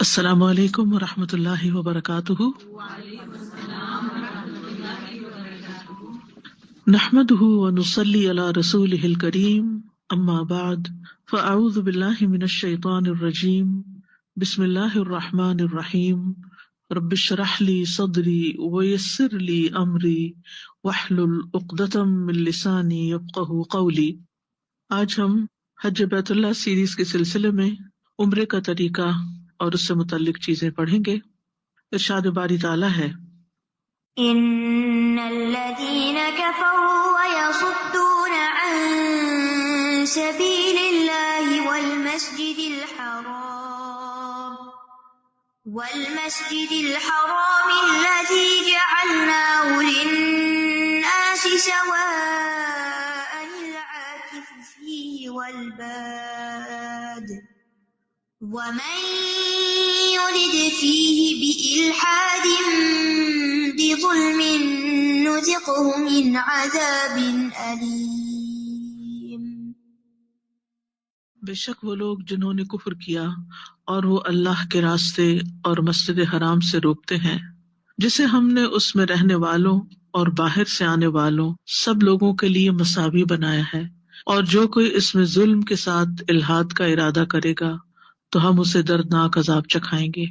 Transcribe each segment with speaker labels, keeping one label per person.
Speaker 1: السلام علیکم ورحمۃ اللہ وبرکاتہ۔ نحمده ونصلي على رسوله الكريم، اما بعد فاعوذ باللہ من الشیطان الرجیم، بسم اللہ الرحمن الرحیم، رب اشرح لي صدری ويسر لي امری واحلل عقدۃ من لسانی یفقہوا قولی۔ آج ہم حج بیت اللہ سیریز کے سلسلے میں عمرے کا طریقہ اور اس سے متعلق چیزیں پڑھیں گے۔ ارشاد باری تعالیٰ ہے،
Speaker 2: ان الذين كفروا ويصدون عن سبيل الله والمسجد الحرام الذي جعلناه للناس سواء العاكف فيه والباد ومن يرد فيه بإلحاد بظلم نذقه من عذاب أليم۔
Speaker 1: بے شک وہ لوگ جنہوں نے کفر کیا اور وہ اللہ کے راستے اور مسجد حرام سے روکتے ہیں، جسے ہم نے اس میں رہنے والوں اور باہر سے آنے والوں سب لوگوں کے لیے مساوی بنایا ہے، اور جو کوئی اس میں ظلم کے ساتھ الحاد کا ارادہ کرے گا تو ہم اسے دردناک عذاب چکھائیں گے۔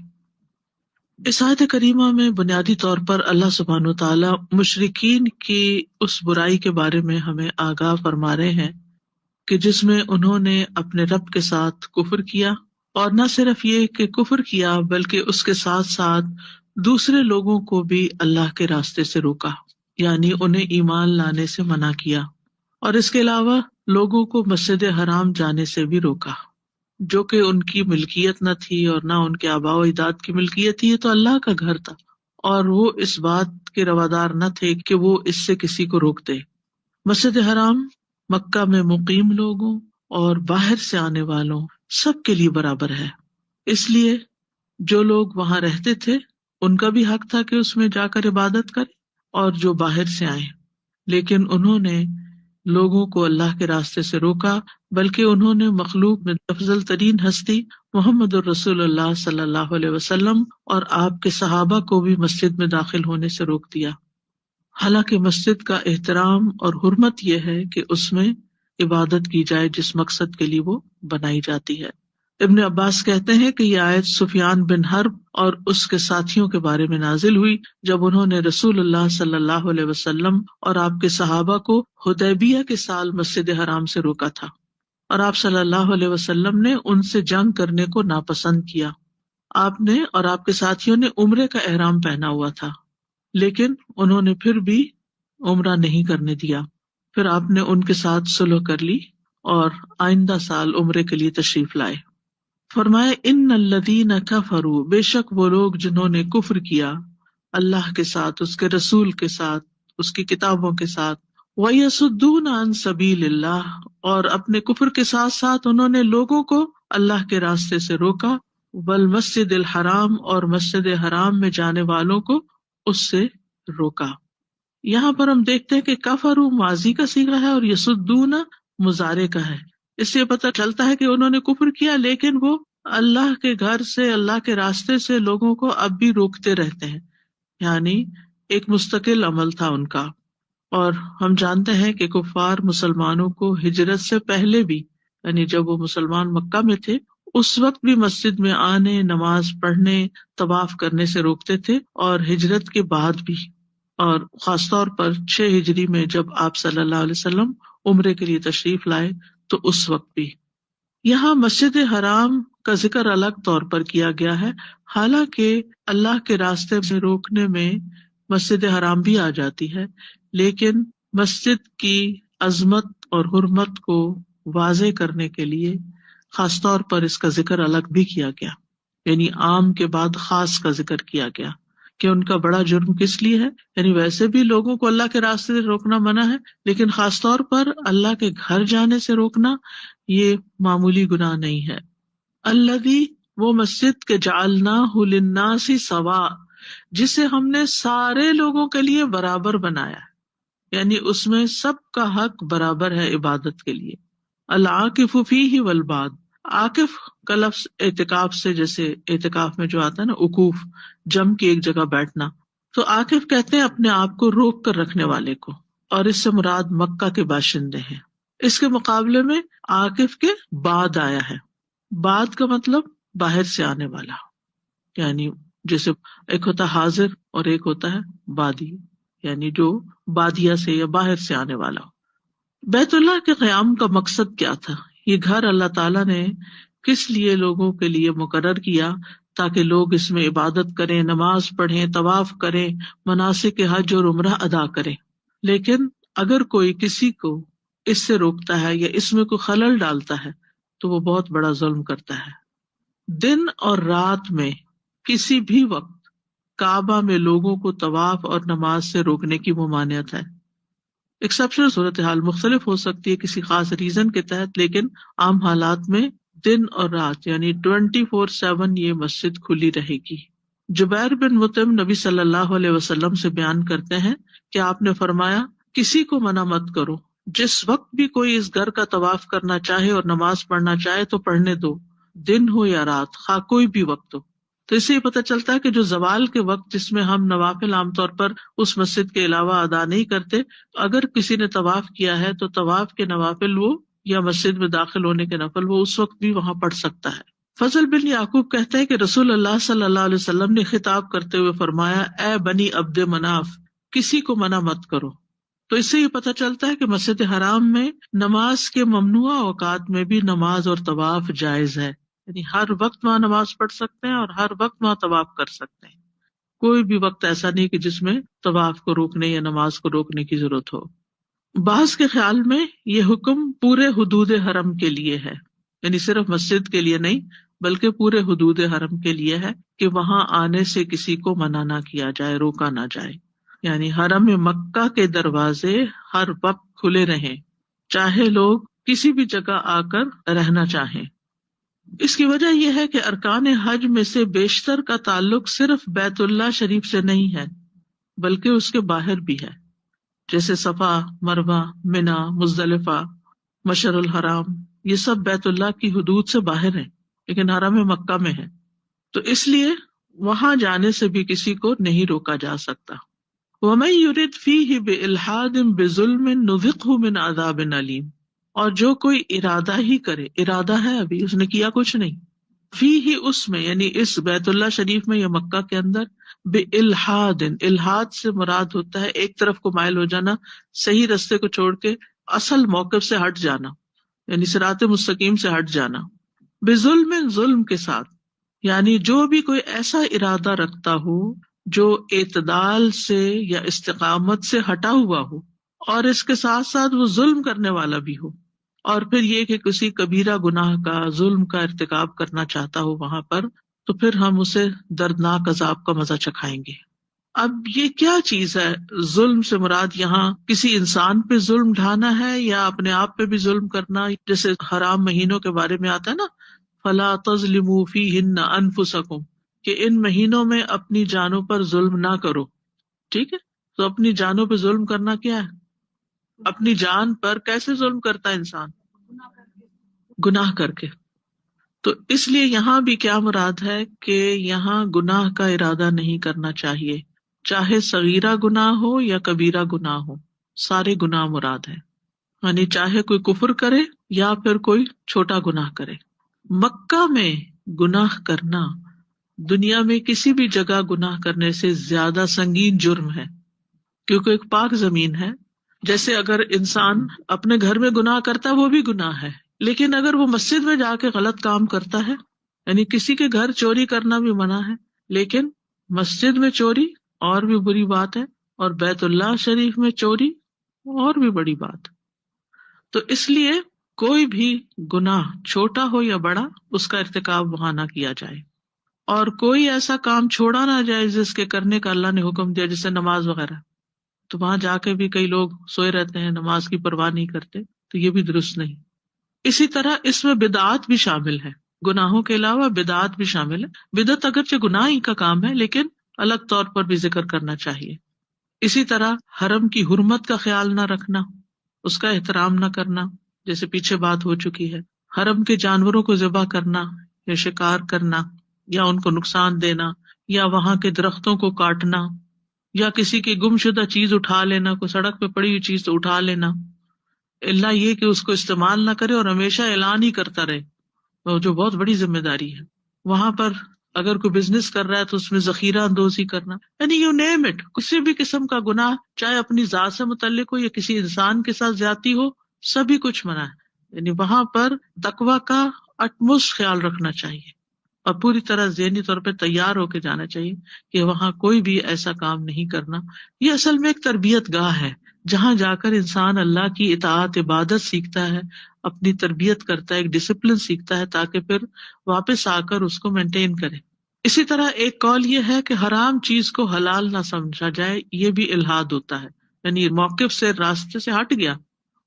Speaker 1: اس آیت کریمہ میں بنیادی طور پر اللہ سبحانہ وتعالی مشرکین کی اس برائی کے بارے میں ہمیں آگاہ فرما رہے ہیں کہ جس میں انہوں نے اپنے رب کے ساتھ کفر کیا، اور نہ صرف یہ کہ کفر کیا بلکہ اس کے ساتھ ساتھ دوسرے لوگوں کو بھی اللہ کے راستے سے روکا، یعنی انہیں ایمان لانے سے منع کیا، اور اس کے علاوہ لوگوں کو مسجد حرام جانے سے بھی روکا، جو کہ ان کی ملکیت نہ تھی اور نہ ان کے آباء و اجداد کی ملکیت تھی، یہ تو اللہ کا گھر تھا، اور وہ اس بات کے روادار نہ تھے کہ وہ اس سے کسی کو روک دے۔ مسجد حرام مکہ میں مقیم لوگوں اور باہر سے آنے والوں سب کے لیے برابر ہے، اس لیے جو لوگ وہاں رہتے تھے ان کا بھی حق تھا کہ اس میں جا کر عبادت کریں، اور جو باہر سے آئیں، لیکن انہوں نے لوگوں کو اللہ کے راستے سے روکا، بلکہ انہوں نے مخلوق میں افضل ترین ہستی محمد الرسول اللہ صلی اللہ علیہ وسلم اور آپ کے صحابہ کو بھی مسجد میں داخل ہونے سے روک دیا، حالانکہ مسجد کا احترام اور حرمت یہ ہے کہ اس میں عبادت کی جائے جس مقصد کے لیے وہ بنائی جاتی ہے۔ ابن عباس کہتے ہیں کہ یہ آیت سفیان بن حرب اور اس کے ساتھیوں کے بارے میں نازل ہوئی جب انہوں نے رسول اللہ صلی اللہ علیہ وسلم اور آپ کے صحابہ کو حدیبیہ کے سال مسجد حرام سے روکا تھا، اور آپ صلی اللہ علیہ وسلم نے ان سے جنگ کرنے کو ناپسند کیا۔ آپ نے اور آپ کے ساتھیوں نے عمرے کا احرام پہنا ہوا تھا، لیکن انہوں نے پھر بھی عمرہ نہیں کرنے دیا۔ پھر آپ نے ان کے ساتھ صلح کر لی اور آئندہ سال عمرے کے لیے تشریف لائے۔ فرمائے ان الذین کفروا، بے شک وہ لوگ جنہوں نے کفر کیا اللہ کے ساتھ، اس کے رسول کے ساتھ، اس کی کتابوں کے ساتھ، وَيَصُدُّونَ عَن سَبِيلِ اللَّهِ، اور اپنے کفر کے ساتھ ساتھ انہوں نے لوگوں کو اللہ کے راستے سے روکا، وَالْمَسْجِدِ الْحَرَامِ، اور مسجد حرام میں جانے والوں کو اس سے روکا۔ یہاں پر ہم دیکھتے ہیں کہ کفروا ماضی کا صیغہ ہے اور یصدون مضارع کا ہے، اس سے پتہ چلتا ہے کہ انہوں نے کفر کیا لیکن وہ اللہ کے گھر سے، اللہ کے راستے سے لوگوں کو اب بھی روکتے رہتے ہیں، یعنی ایک مستقل عمل تھا ان کا۔ اور ہم جانتے ہیں کہ کفار مسلمانوں کو ہجرت سے پہلے بھی، یعنی جب وہ مسلمان مکہ میں تھے اس وقت بھی مسجد میں آنے، نماز پڑھنے، طواف کرنے سے روکتے تھے، اور ہجرت کے بعد بھی، اور خاص طور پر 6 ہجری میں جب آپ صلی اللہ علیہ وسلم عمرے کے لیے تشریف لائے تو اس وقت بھی۔ یہاں مسجد حرام کا ذکر الگ طور پر کیا گیا ہے، حالانکہ اللہ کے راستے سے روکنے میں مسجد حرام بھی آ جاتی ہے، لیکن مسجد کی عظمت اور حرمت کو واضح کرنے کے لیے خاص طور پر اس کا ذکر الگ بھی کیا گیا، یعنی عام کے بعد خاص کا ذکر کیا گیا کہ ان کا بڑا جرم کس لیے ہے، یعنی ویسے بھی لوگوں کو اللہ کے راستے سے روکنا منع ہے، لیکن خاص طور پر اللہ کے گھر جانے سے روکنا یہ معمولی گناہ نہیں ہے۔ الذی، وہ مسجد کے جعلناہ للناس سواء، جسے ہم نے سارے لوگوں کے لیے برابر بنایا ہے، یعنی اس میں سب کا حق برابر ہے عبادت کے لیے۔ العاکف فیہ والباد، عاکف کا لفظ اعتکاف سے، جیسے اعتکاف میں جو آتا ہے نا عکوف، جم کے ایک جگہ بیٹھنا، تو عاکف کہتے ہیں اپنے آپ کو روک کر رکھنے والے کو، اور اس سے مراد مکہ کے باشندے ہیں۔ اس کے مقابلے میں عاکف کے بعد آیا ہے، بعد کا مطلب باہر سے آنے والا، یعنی جیسے ایک ہوتا ہے حاضر اور ایک ہوتا ہے بادی، یعنی جو بادیہ سے یا باہر سے آنے والا۔ بیت اللہ کے قیام کا مقصد کیا تھا؟ یہ گھر اللہ تعالیٰ نے کس لیے لوگوں کے لیے مقرر کیا؟ تاکہ لوگ اس میں عبادت کریں، نماز پڑھیں، طواف کریں، مناسک حج اور عمرہ ادا کریں۔ لیکن اگر کوئی کسی کو اس سے روکتا ہے یا اس میں کوئی خلل ڈالتا ہے تو وہ بہت بڑا ظلم کرتا ہے۔ دن اور رات میں کسی بھی وقت کعبہ میں لوگوں کو طواف اور نماز سے روکنے کی ممانعت ہے۔ ایکسیپشنل صورتحال مختلف ہو سکتی ہے کسی خاص ریزن کے تحت، لیکن عام حالات میں دن اور رات یعنی 24/7 یہ مسجد کھلی رہے گی۔ جبیر بن مطعم نبی صلی اللہ علیہ وسلم سے بیان کرتے ہیں کہ آپ نے فرمایا، کسی کو منع مت کرو، جس وقت بھی کوئی اس گھر کا طواف کرنا چاہے اور نماز پڑھنا چاہے تو پڑھنے دو، دن ہو یا رات، خواہ کوئی بھی وقت ہو۔ تو اس سے یہ پتہ چلتا ہے کہ جو زوال کے وقت جس میں ہم نوافل عام طور پر اس مسجد کے علاوہ ادا نہیں کرتے، اگر کسی نے طواف کیا ہے تو طواف کے نوافل وہ یا مسجد میں داخل ہونے کے نفل وہ اس وقت بھی وہاں پڑھ سکتا ہے۔ فضل بن یعقوب کہتے ہیں کہ رسول اللہ صلی اللہ علیہ وسلم نے خطاب کرتے ہوئے فرمایا، اے بنی عبد مناف، کسی کو منع مت کرو۔ تو اس سے یہ پتہ چلتا ہے کہ مسجد حرام میں نماز کے ممنوع اوقات میں بھی نماز اور طواف جائز ہے، یعنی ہر وقت وہاں نماز پڑھ سکتے ہیں اور ہر وقت وہاں طواف کر سکتے ہیں۔ کوئی بھی وقت ایسا نہیں کہ جس میں طواف کو روکنے یا نماز کو روکنے کی ضرورت ہو۔ بعض کے خیال میں یہ حکم پورے حدود حرم کے لیے ہے، یعنی صرف مسجد کے لیے نہیں بلکہ پورے حدود حرم کے لیے ہے کہ وہاں آنے سے کسی کو منع نہ کیا جائے، روکا نہ جائے، یعنی حرم مکہ کے دروازے ہر وقت کھلے رہیں، چاہے لوگ کسی بھی جگہ آ کر رہنا چاہیں۔ اس کی وجہ یہ ہے کہ ارکان حج میں سے بیشتر کا تعلق صرف بیت اللہ شریف سے نہیں ہے بلکہ اس کے باہر بھی ہے، جیسے صفا، مروہ، منا، مزدلفہ، مشعر الحرام، یہ سب بیت اللہ کی حدود سے باہر ہیں لیکن حرم مکہ میں ہے، تو اس لیے وہاں جانے سے بھی کسی کو نہیں روکا جا سکتا۔ وَمَن يُرِدْ فِيهِ بِإِلْحَادٍ بِظُلْمٍ نُذِقْهُ مِنْ عَذَابٍ أَلِيمٍ، اور جو کوئی ارادہ ہی کرے، ارادہ ہے ابھی اس نے کیا کچھ نہیں، فی ہی اس میں یعنی اس بیت اللہ شریف میں یا مکہ کے اندر، بِإِلْحَادٍ، الحاد سے مراد ہوتا ہے ایک طرف کو مائل ہو جانا، صحیح رستے کو چھوڑ کے اصل موقف سے ہٹ جانا، یعنی صراط مستقیم سے ہٹ جانا، بظلم، ظلم کے ساتھ، یعنی جو بھی کوئی ایسا ارادہ رکھتا ہو جو اعتدال سے یا استقامت سے ہٹا ہوا ہو اور اس کے ساتھ ساتھ وہ ظلم کرنے والا بھی ہو، اور پھر یہ کہ کسی کبیرہ گناہ کا، ظلم کا ارتکاب کرنا چاہتا ہو وہاں پر، تو پھر ہم اسے دردناک عذاب کا مزہ چکھائیں گے۔ اب یہ کیا چیز ہے؟ ظلم سے مراد یہاں کسی انسان پہ ظلم ڈھانا ہے یا اپنے آپ پہ بھی ظلم کرنا، جیسے حرام مہینوں کے بارے میں آتا ہے نا، فَلَا تَظْلِمُوا فِيهِنَّ أَنفُسَكُمْ، کہ ان مہینوں میں اپنی جانوں پر ظلم نہ کرو، ٹھیک ہے؟ تو اپنی جانوں پہ ظلم کرنا کیا ہے؟ اپنی جان پر کیسے ظلم کرتا ہے انسان؟ گناہ کر کے۔ تو اس لیے یہاں بھی کیا مراد ہے کہ یہاں گناہ کا ارادہ نہیں کرنا چاہیے، چاہے صغیرہ گناہ ہو یا کبیرہ گناہ ہو، سارے گناہ مراد ہے، یعنی چاہے کوئی کفر کرے یا پھر کوئی چھوٹا گناہ کرے۔ مکہ میں گناہ کرنا دنیا میں کسی بھی جگہ گناہ کرنے سے زیادہ سنگین جرم ہے، کیونکہ ایک پاک زمین ہے۔ جیسے اگر انسان اپنے گھر میں گناہ کرتا ہے وہ بھی گناہ ہے، لیکن اگر وہ مسجد میں جا کے غلط کام کرتا ہے، یعنی کسی کے گھر چوری کرنا بھی منع ہے، لیکن مسجد میں چوری اور بھی بری بات ہے، اور بیت اللہ شریف میں چوری اور بھی بڑی بات۔ تو اس لیے کوئی بھی گناہ چھوٹا ہو یا بڑا اس کا ارتکاب وہاں نہ کیا جائے، اور کوئی ایسا کام چھوڑا نہ جائے جس کے کرنے کا اللہ نے حکم دیا، جیسے نماز وغیرہ، تو وہاں جا کے بھی کئی لوگ سوئے رہتے ہیں، نماز کی پرواہ نہیں کرتے، تو یہ بھی درست نہیں۔ اسی طرح اس میں بدعات بھی شامل ہے، گناہوں کے علاوہ بدعات بھی شامل ہے۔ بدعت اگرچہ گناہ ہی کا کام ہے لیکن الگ طور پر بھی ذکر کرنا چاہیے۔ اسی طرح حرم کی حرمت کا خیال نہ رکھنا، اس کا احترام نہ کرنا، جیسے پیچھے بات ہو چکی ہے. حرم کے جانوروں کو ذبح کرنا یا شکار کرنا یا ان کو نقصان دینا یا وہاں کے درختوں کو کاٹنا یا کسی کی گم شدہ چیز اٹھا لینا، کوئی سڑک پہ پڑی ہوئی چیز تو اٹھا لینا، اللہ یہ کہ اس کو استعمال نہ کرے اور ہمیشہ اعلان ہی کرتا رہے، جو بہت بڑی ذمہ داری ہے. وہاں پر اگر کوئی بزنس کر رہا ہے تو اس میں ذخیرہ اندوزی کرنا، یعنی یو نیم اٹ، کسی بھی قسم کا گناہ، چاہے اپنی ذات سے متعلق ہو یا کسی انسان کے ساتھ زیادتی ہو، سبھی کچھ منع ہے. یعنی وہاں پر تقویٰ کا اٹموسٹ خیال رکھنا چاہیے اور پوری طرح ذہنی طور پہ تیار ہو کے جانا چاہیے کہ وہاں کوئی بھی ایسا کام نہیں کرنا. یہ اصل میں ایک تربیت گاہ ہے جہاں جا کر انسان اللہ کی اطاعت عبادت سیکھتا ہے، اپنی تربیت کرتا ہے، ایک ڈسپلن سیکھتا ہے تاکہ پھر واپس آ کر اس کو مینٹین کرے. اسی طرح ایک قول یہ ہے کہ حرام چیز کو حلال نہ سمجھا جائے، یہ بھی الحاد ہوتا ہے، یعنی موقف سے، راستے سے ہٹ گیا.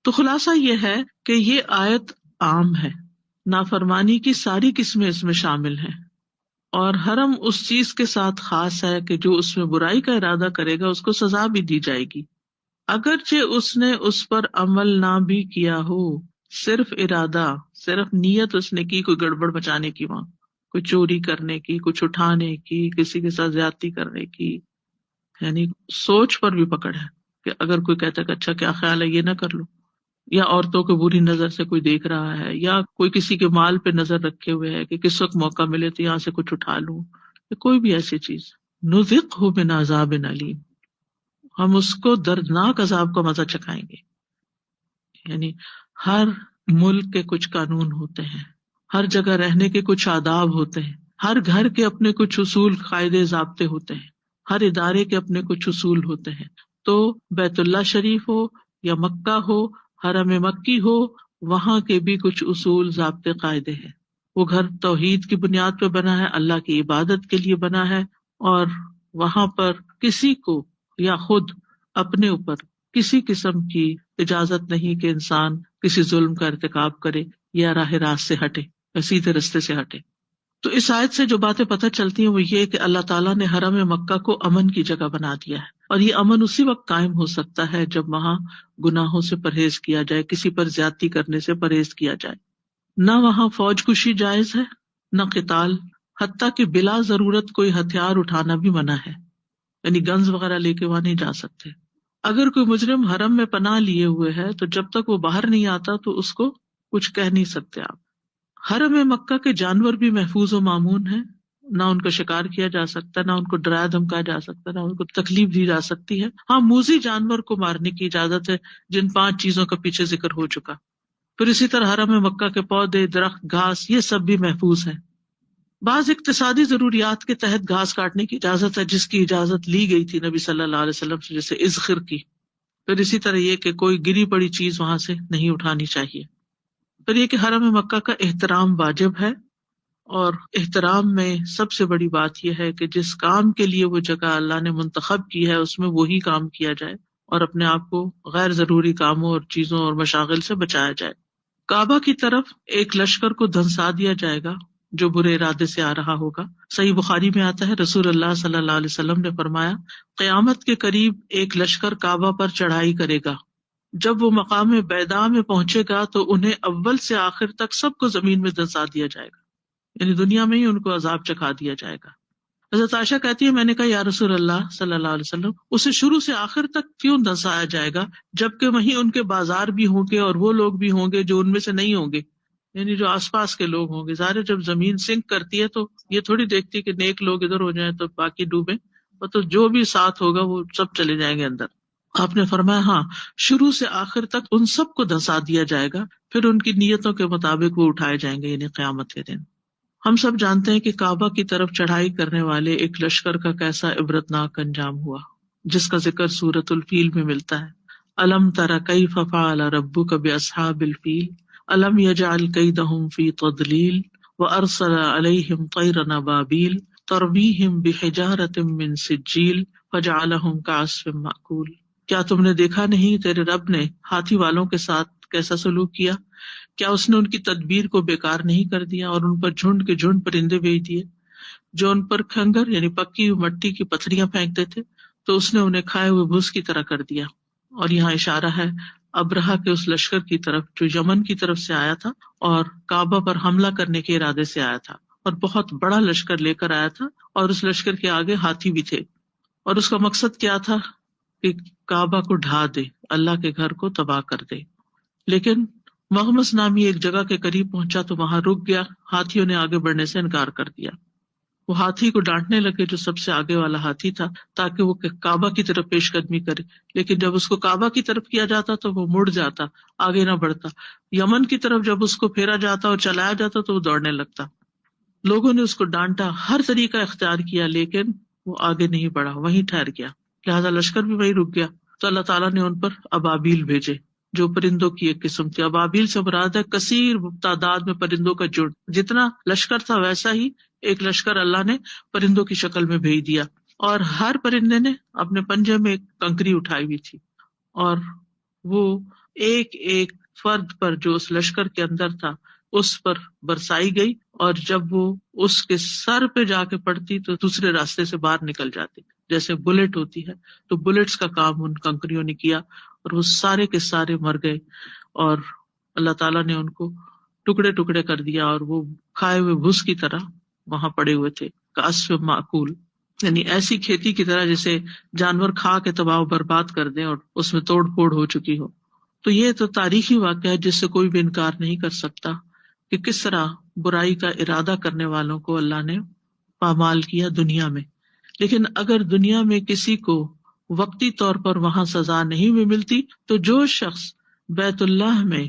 Speaker 1: تو خلاصہ یہ ہے کہ یہ آیت عام ہے، نافرمانی کی ساری قسمیں اس میں شامل ہیں، اور حرم اس چیز کے ساتھ خاص ہے کہ جو اس میں برائی کا ارادہ کرے گا اس کو سزا بھی دی جائے گی، اگرچہ اس نے اس پر عمل نہ بھی کیا ہو. صرف ارادہ، صرف نیت اس نے کی کوئی گڑبڑ مچانے کی، وہاں کوئی چوری کرنے کی، کچھ اٹھانے کی، کسی کے ساتھ زیادتی کرنے کی، یعنی سوچ پر بھی پکڑ ہے کہ اگر کوئی کہتا ہے کہ اچھا کیا خیال ہے یہ نہ کر لو، یا عورتوں کو بری نظر سے کوئی دیکھ رہا ہے، یا کوئی کسی کے مال پہ نظر رکھے ہوئے ہے کہ کس وقت موقع ملے تو یہاں سے کچھ اٹھا لوں، یا کوئی بھی ایسی چیز. نذقہ من عذاب علیم، ہم اس کو دردناک عذاب کا مزہ چکھائیں گے. یعنی ہر ملک کے کچھ قانون ہوتے ہیں، ہر جگہ رہنے کے کچھ آداب ہوتے ہیں، ہر گھر کے اپنے کچھ اصول، قاعدے، ضابطے ہوتے ہیں، ہر ادارے کے اپنے کچھ اصول ہوتے ہیں. تو بیت اللہ شریف ہو یا مکہ ہو، حرم مکی ہو، وہاں کے بھی کچھ اصول، ضابطے، قاعدے ہیں. وہ گھر توحید کی بنیاد پہ بنا ہے، اللہ کی عبادت کے لیے بنا ہے، اور وہاں پر کسی کو یا خود اپنے اوپر کسی قسم کی اجازت نہیں کہ انسان کسی ظلم کا ارتکاب کرے یا راہ راست سے ہٹے یا سیدھے رستے سے ہٹے. تو اس آیت سے جو باتیں پتہ چلتی ہیں وہ یہ کہ اللہ تعالیٰ نے حرم مکہ کو امن کی جگہ بنا دیا ہے، اور یہ امن اسی وقت قائم ہو سکتا ہے جب وہاں گناہوں سے پرہیز کیا جائے، کسی پر زیادتی کرنے سے پرہیز کیا جائے. نہ وہاں فوج کشی جائز ہے، نہ قتال، حتیٰ کہ بلا ضرورت کوئی ہتھیار اٹھانا بھی منع ہے، یعنی گنز وغیرہ لے کے وہاں نہیں جا سکتے. اگر کوئی مجرم حرم میں پناہ لیے ہوئے ہے تو جب تک وہ باہر نہیں آتا تو اس کو کچھ کہہ نہیں سکتے آپ. حرم مکہ کے جانور بھی محفوظ و مامون ہیں، نہ ان کا شکار کیا جا سکتا، نہ ان کو ڈرایا دھمکایا جا سکتا، نہ ان کو تکلیف دی جا سکتی ہے. ہاں، موذی جانور کو مارنے کی اجازت ہے، جن 5 چیزوں کا پیچھے ذکر ہو چکا. پھر اسی طرح حرم مکہ کے پودے، درخت، گھاس، یہ سب بھی محفوظ ہیں. بعض اقتصادی ضروریات کے تحت گھاس کاٹنے کی اجازت ہے، جس کی اجازت لی گئی تھی نبی صلی اللہ علیہ وسلم سے، جیسے اذخر کی. پھر اسی طرح یہ کہ کوئی گری پڑی چیز وہاں سے نہیں اٹھانی چاہیے. پھر یہ کہ حرم مکہ کا احترام واجب ہے، اور احترام میں سب سے بڑی بات یہ ہے کہ جس کام کے لیے وہ جگہ اللہ نے منتخب کی ہے اس میں وہی کام کیا جائے، اور اپنے آپ کو غیر ضروری کاموں اور چیزوں اور مشاغل سے بچایا جائے. کعبہ کی طرف ایک لشکر کو دھنسا دیا جائے گا جو برے ارادے سے آ رہا ہوگا. صحیح بخاری میں آتا ہے، رسول اللہ صلی اللہ علیہ وسلم نے فرمایا، قیامت کے قریب ایک لشکر کعبہ پر چڑھائی کرے گا. جب وہ مقام بیضاء میں پہنچے گا تو انہیں اول سے آخر تک سب کو زمین میں دھنسا دیا جائے گا، یعنی دنیا میں ہی ان کو عذاب چکھا دیا جائے گا. حضرت عائشہ کہتی ہے، میں نے کہا یا رسول اللہ صلی اللہ علیہ وسلم، اسے شروع سے آخر تک کیوں دھنسایا جائے گا جبکہ وہیں ان کے بازار بھی ہوں گے اور وہ لوگ بھی ہوں گے جو ان میں سے نہیں ہوں گے، یعنی جو آس پاس کے لوگ ہوں گے. ظاہر جب زمین سنک کرتی ہے تو یہ تھوڑی دیکھتی ہے کہ نیک لوگ ادھر ہو جائیں تو باقی ڈوبیں، اور تو جو بھی ساتھ ہوگا وہ سب چلے جائیں گے اندر. آپ نے فرمایا ہاں، شروع سے آخر تک ان سب کو دھنسا دیا جائے گا، پھر ان کی نیتوں کے مطابق وہ اٹھائے جائیں گے، یعنی قیامت کے دن. ہم سب جانتے ہیں کہ کعبہ کی طرف چڑھائی کرنے والے ایک لشکر کا کیسا عبرتناک انجام ہوا، جس کا ذکر سورۃ الفیل میں ملتا ہے. الم تر کیف فعل ربک باصحاب الفیل الم یجعل کیدہم فی تضلیل وارسل علیہم طیرا ابابیل ترمیہم بحجارۃ من سجیل فجعلہم کعصف مأکول. کیا تم نے دیکھا نہیں تیرے رب نے ہاتھی والوں کے ساتھ کیسا سلوک کیا؟ کیا اس نے ان کی تدبیر کو بیکار نہیں کر دیا اور ان پر جھنڈ کے جھنڈ پرندے بھیج دیے جو ان پر کھنگر یعنی پکی ہوئی مٹی کی پتھریاں پھینکتے تھے، تو اس نے انہیں کھائے ہوئے بھس کی طرح کر دیا. اور یہاں اشارہ ہے ابرہہ کے اس لشکر کی طرف جو یمن کی طرف سے آیا تھا اور کعبہ پر حملہ کرنے کے ارادے سے آیا تھا، اور بہت بڑا لشکر لے کر آیا تھا، اور اس لشکر کے آگے ہاتھی بھی تھے، اور اس کا مقصد کیا تھا کہ کعبہ کو ڈھا دے، اللہ کے گھر کو تباہ کر دے۔ لیکن مغمس نامی ایک جگہ کے قریب پہنچا تو وہاں رک گیا، ہاتھیوں نے آگے بڑھنے سے انکار کر دیا۔ وہ ہاتھی کو ڈانٹنے لگے جو سب سے آگے والا ہاتھی تھا، تاکہ وہ کعبہ کی طرف پیش قدمی کرے، لیکن جب اس کو کعبہ کی طرف کیا جاتا تو وہ مڑ جاتا، آگے نہ بڑھتا۔ یمن کی طرف جب اس کو پھیرا جاتا اور چلایا جاتا تو وہ دوڑنے لگتا۔ لوگوں نے اس کو ڈانٹا، ہر طریقہ اختیار کیا، لیکن وہ آگے نہیں بڑھا، وہیں ٹھہر گیا، لہذا لشکر بھی وہیں رک گیا۔ تو اللہ تعالیٰ نے ان پر ابابیل بھیجے جو پرندوں کی ایک قسم تھی۔ ابابیل سے مراد ہے کثیر تعداد میں پرندوں کا جھنڈ، جتنا لشکر تھا ویسا ہی ایک لشکر اللہ نے پرندوں کی شکل میں بھیج دیا، اور ہر پرندے نے اپنے پنجے میں ایک کنکری اٹھائی ہوئی تھی، اور وہ ایک ایک فرد پر جو اس لشکر کے اندر تھا اس پر برسائی گئی، اور جب وہ اس کے سر پہ جا کے پڑتی تو دوسرے راستے سے باہر نکل جاتی، جیسے بلٹ ہوتی ہے، تو بلٹس کا کام ان کنکریوں نے کیا، اور وہ سارے کے سارے مر گئے، اور اللہ تعالیٰ نے ان کو ٹکڑے ٹکڑے کر دیا، اور وہ کھائے ہوئے بھس کی طرح وہاں پڑے ہوئے تھے، کعصف معقول، یعنی ایسی کھیتی کی طرح جسے جانور کھا کے تباہ و برباد کر دیں اور اس میں توڑ پھوڑ ہو چکی ہو۔ تو یہ تو تاریخی واقعہ ہے جس سے کوئی بھی انکار نہیں کر سکتا کہ کس طرح برائی کا ارادہ کرنے والوں کو اللہ نے پامال کیا دنیا میں۔ لیکن اگر دنیا میں کسی کو وقتی طور پر وہاں سزا نہیں بھی ملتی، تو جو شخص بیت اللہ میں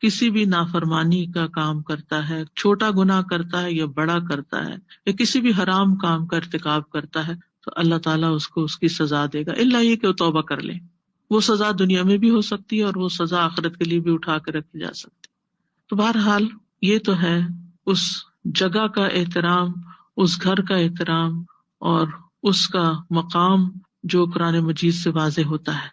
Speaker 1: کسی بھی نافرمانی کا کام کرتا ہے، چھوٹا گناہ کرتا ہے یا بڑا کرتا ہے، یا کسی بھی حرام کام کا ارتکاب کرتا ہے، تو اللہ تعالیٰ اس کو اس کی سزا دے گا، الا یہ کہ وہ توبہ کر لے۔ وہ سزا دنیا میں بھی ہو سکتی ہے اور وہ سزا آخرت کے لیے بھی اٹھا کے رکھی جا سکتی۔ تو بہرحال یہ تو ہے اس جگہ کا احترام، اس گھر کا احترام، اور اس کا مقام جو قرآن مجید سے واضح ہوتا ہے۔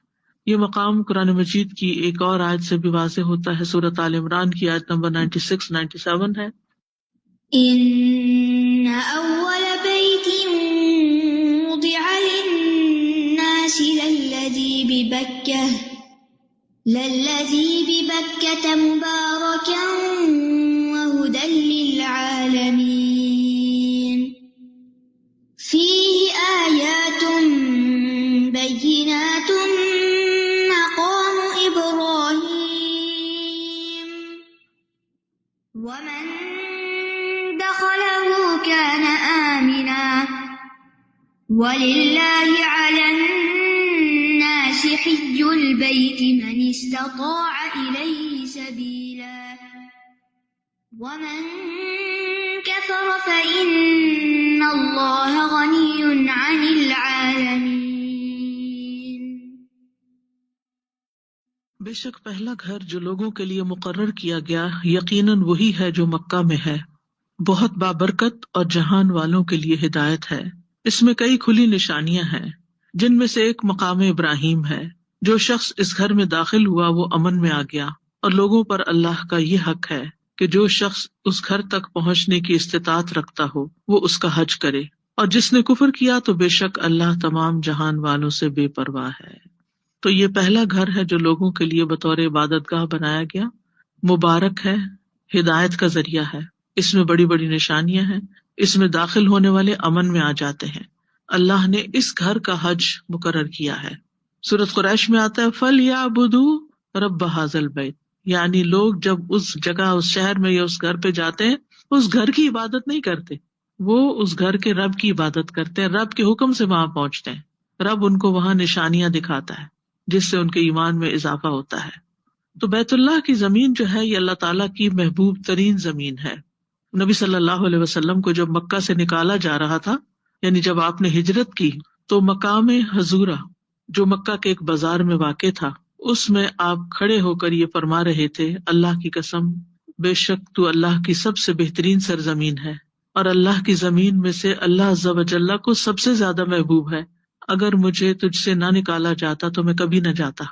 Speaker 1: یہ مقام قرآن مجید کی ایک اور آیت سے بھی واضح ہوتا ہے، سورۃ آل عمران کی آیت نمبر 96-97 ہے۔
Speaker 2: إن أول بيت وضع للناس للذي ببكة مباركا وهدى للعالمين فيه آيات بينات مقام إبراهيم ومن دخله كان آمنا ولله على الناس حج البيت من استطاع إليه سبيلا ومن كفر فإن الله غني عن العالمين۔
Speaker 1: بے شک پہلا گھر جو لوگوں کے لیے مقرر کیا گیا یقیناً وہی ہے جو مکہ میں ہے، بہت بابرکت اور جہان والوں کے لیے ہدایت ہے۔ اس میں کئی کھلی نشانیاں ہیں، جن میں سے ایک مقام ابراہیم ہے۔ جو شخص اس گھر میں داخل ہوا وہ امن میں آ گیا، اور لوگوں پر اللہ کا یہ حق ہے کہ جو شخص اس گھر تک پہنچنے کی استطاعت رکھتا ہو وہ اس کا حج کرے، اور جس نے کفر کیا تو بے شک اللہ تمام جہان والوں سے بے پرواہ ہے۔ تو یہ پہلا گھر ہے جو لوگوں کے لیے بطور عبادت گاہ بنایا گیا، مبارک ہے، ہدایت کا ذریعہ ہے، اس میں بڑی بڑی نشانیاں ہیں، اس میں داخل ہونے والے امن میں آ جاتے ہیں۔ اللہ نے اس گھر کا حج مقرر کیا ہے۔ سورۃ قریش میں آتا ہے فَلْيَعْبُدُوا رَبَّ هَذَا الْبَيْتِ، یعنی لوگ جب اس جگہ، اس شہر میں یا اس گھر پہ جاتے ہیں، اس گھر کی عبادت نہیں کرتے، وہ اس گھر کے رب کی عبادت کرتے ہیں، رب کے حکم سے وہاں پہنچتے ہیں۔ رب ان کو وہاں نشانیاں دکھاتا ہے جس سے ان کے ایمان میں اضافہ ہوتا ہے۔ تو بیت اللہ کی زمین جو ہے یہ اللہ تعالیٰ کی محبوب ترین زمین ہے۔ نبی صلی اللہ علیہ وسلم کو جب مکہ سے نکالا جا رہا تھا، یعنی جب آپ نے ہجرت کی، تو مقام حضورہ جو مکہ کے ایک بازار میں واقع تھا، اس میں آپ کھڑے ہو کر یہ فرما رہے تھے، اللہ کی قسم بے شک تو اللہ کی سب سے بہترین سرزمین ہے، اور اللہ کی زمین میں سے اللہ عز و جل کو سب سے زیادہ محبوب ہے۔ اگر مجھے تجھ سے نہ نکالا جاتا تو میں کبھی نہ جاتا،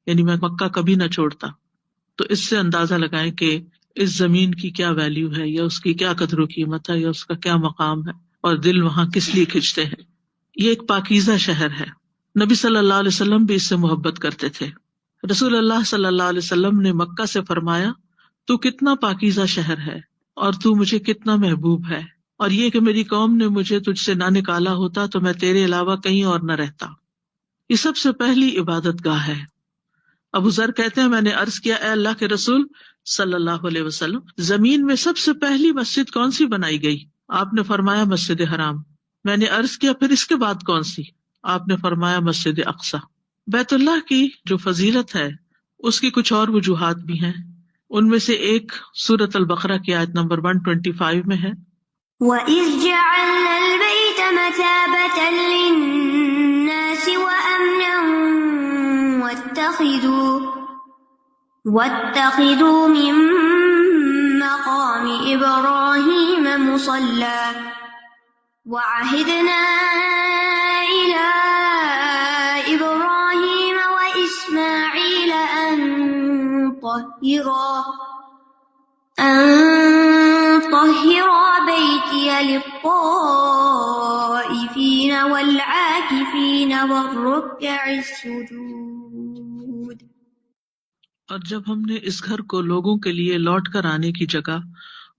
Speaker 1: یعنی میں مکہ کبھی نہ چھوڑتا۔ تو اس سے اندازہ لگائیں کہ اس زمین کی کیا ویلیو ہے، یا اس کی کیا قدر و قیمت ہے، یا اس کا کیا مقام ہے، اور دل وہاں کس لیے کھنچتے ہیں۔ یہ ایک پاکیزہ شہر ہے، نبی صلی اللہ علیہ وسلم بھی اس سے محبت کرتے تھے۔ رسول اللہ صلی اللہ علیہ وسلم نے مکہ سے فرمایا تو کتنا پاکیزہ شہر ہے اور تو مجھے کتنا محبوب ہے، اور یہ کہ میری قوم نے مجھے تجھ سے نہ نکالا ہوتا تو میں تیرے علاوہ کہیں اور نہ رہتا۔ یہ سب سے پہلی عبادت گاہ ہے۔ ابو ذر کہتے ہیں میں نے عرض کیا اے اللہ کے رسول صلی اللہ علیہ وسلم، زمین میں سب سے پہلی مسجد کون سی بنائی گئی؟ آپ نے فرمایا مسجد حرام۔ میں نے عرض کیا پھر اس کے بعد کون سی؟ آپ نے فرمایا مسجد اقصی۔ بیت اللہ کی جو فضیلت ہے اس کی کچھ اور وجوہات بھی ہیں، ان میں سے ایک سورۃ البقرہ کی آیت نمبر 125 میں ہے،
Speaker 2: وَإِذْ جَعَلْنَا الْبَيْتَ مَثَابَةً لِلنَّاسِ وَأَمْنًا وَاتَّخِذُوا مِن مَّقَامِ إِبْرَاهِيمَ مُصَلًّى وَعَهِدْنَا إِلَىٰ إِبْرَاهِيمَ وَإِسْمَاعِيلَ أَن طَهِّرَا بَيْتِيَ لِلطَّائِفِينَ وَالْعَاكِفِينَ وَالرُّكَّعِ السُّجُودِ۔
Speaker 1: اور جب ہم نے اس گھر کو لوگوں کے لیے لوٹ کر آنے کی جگہ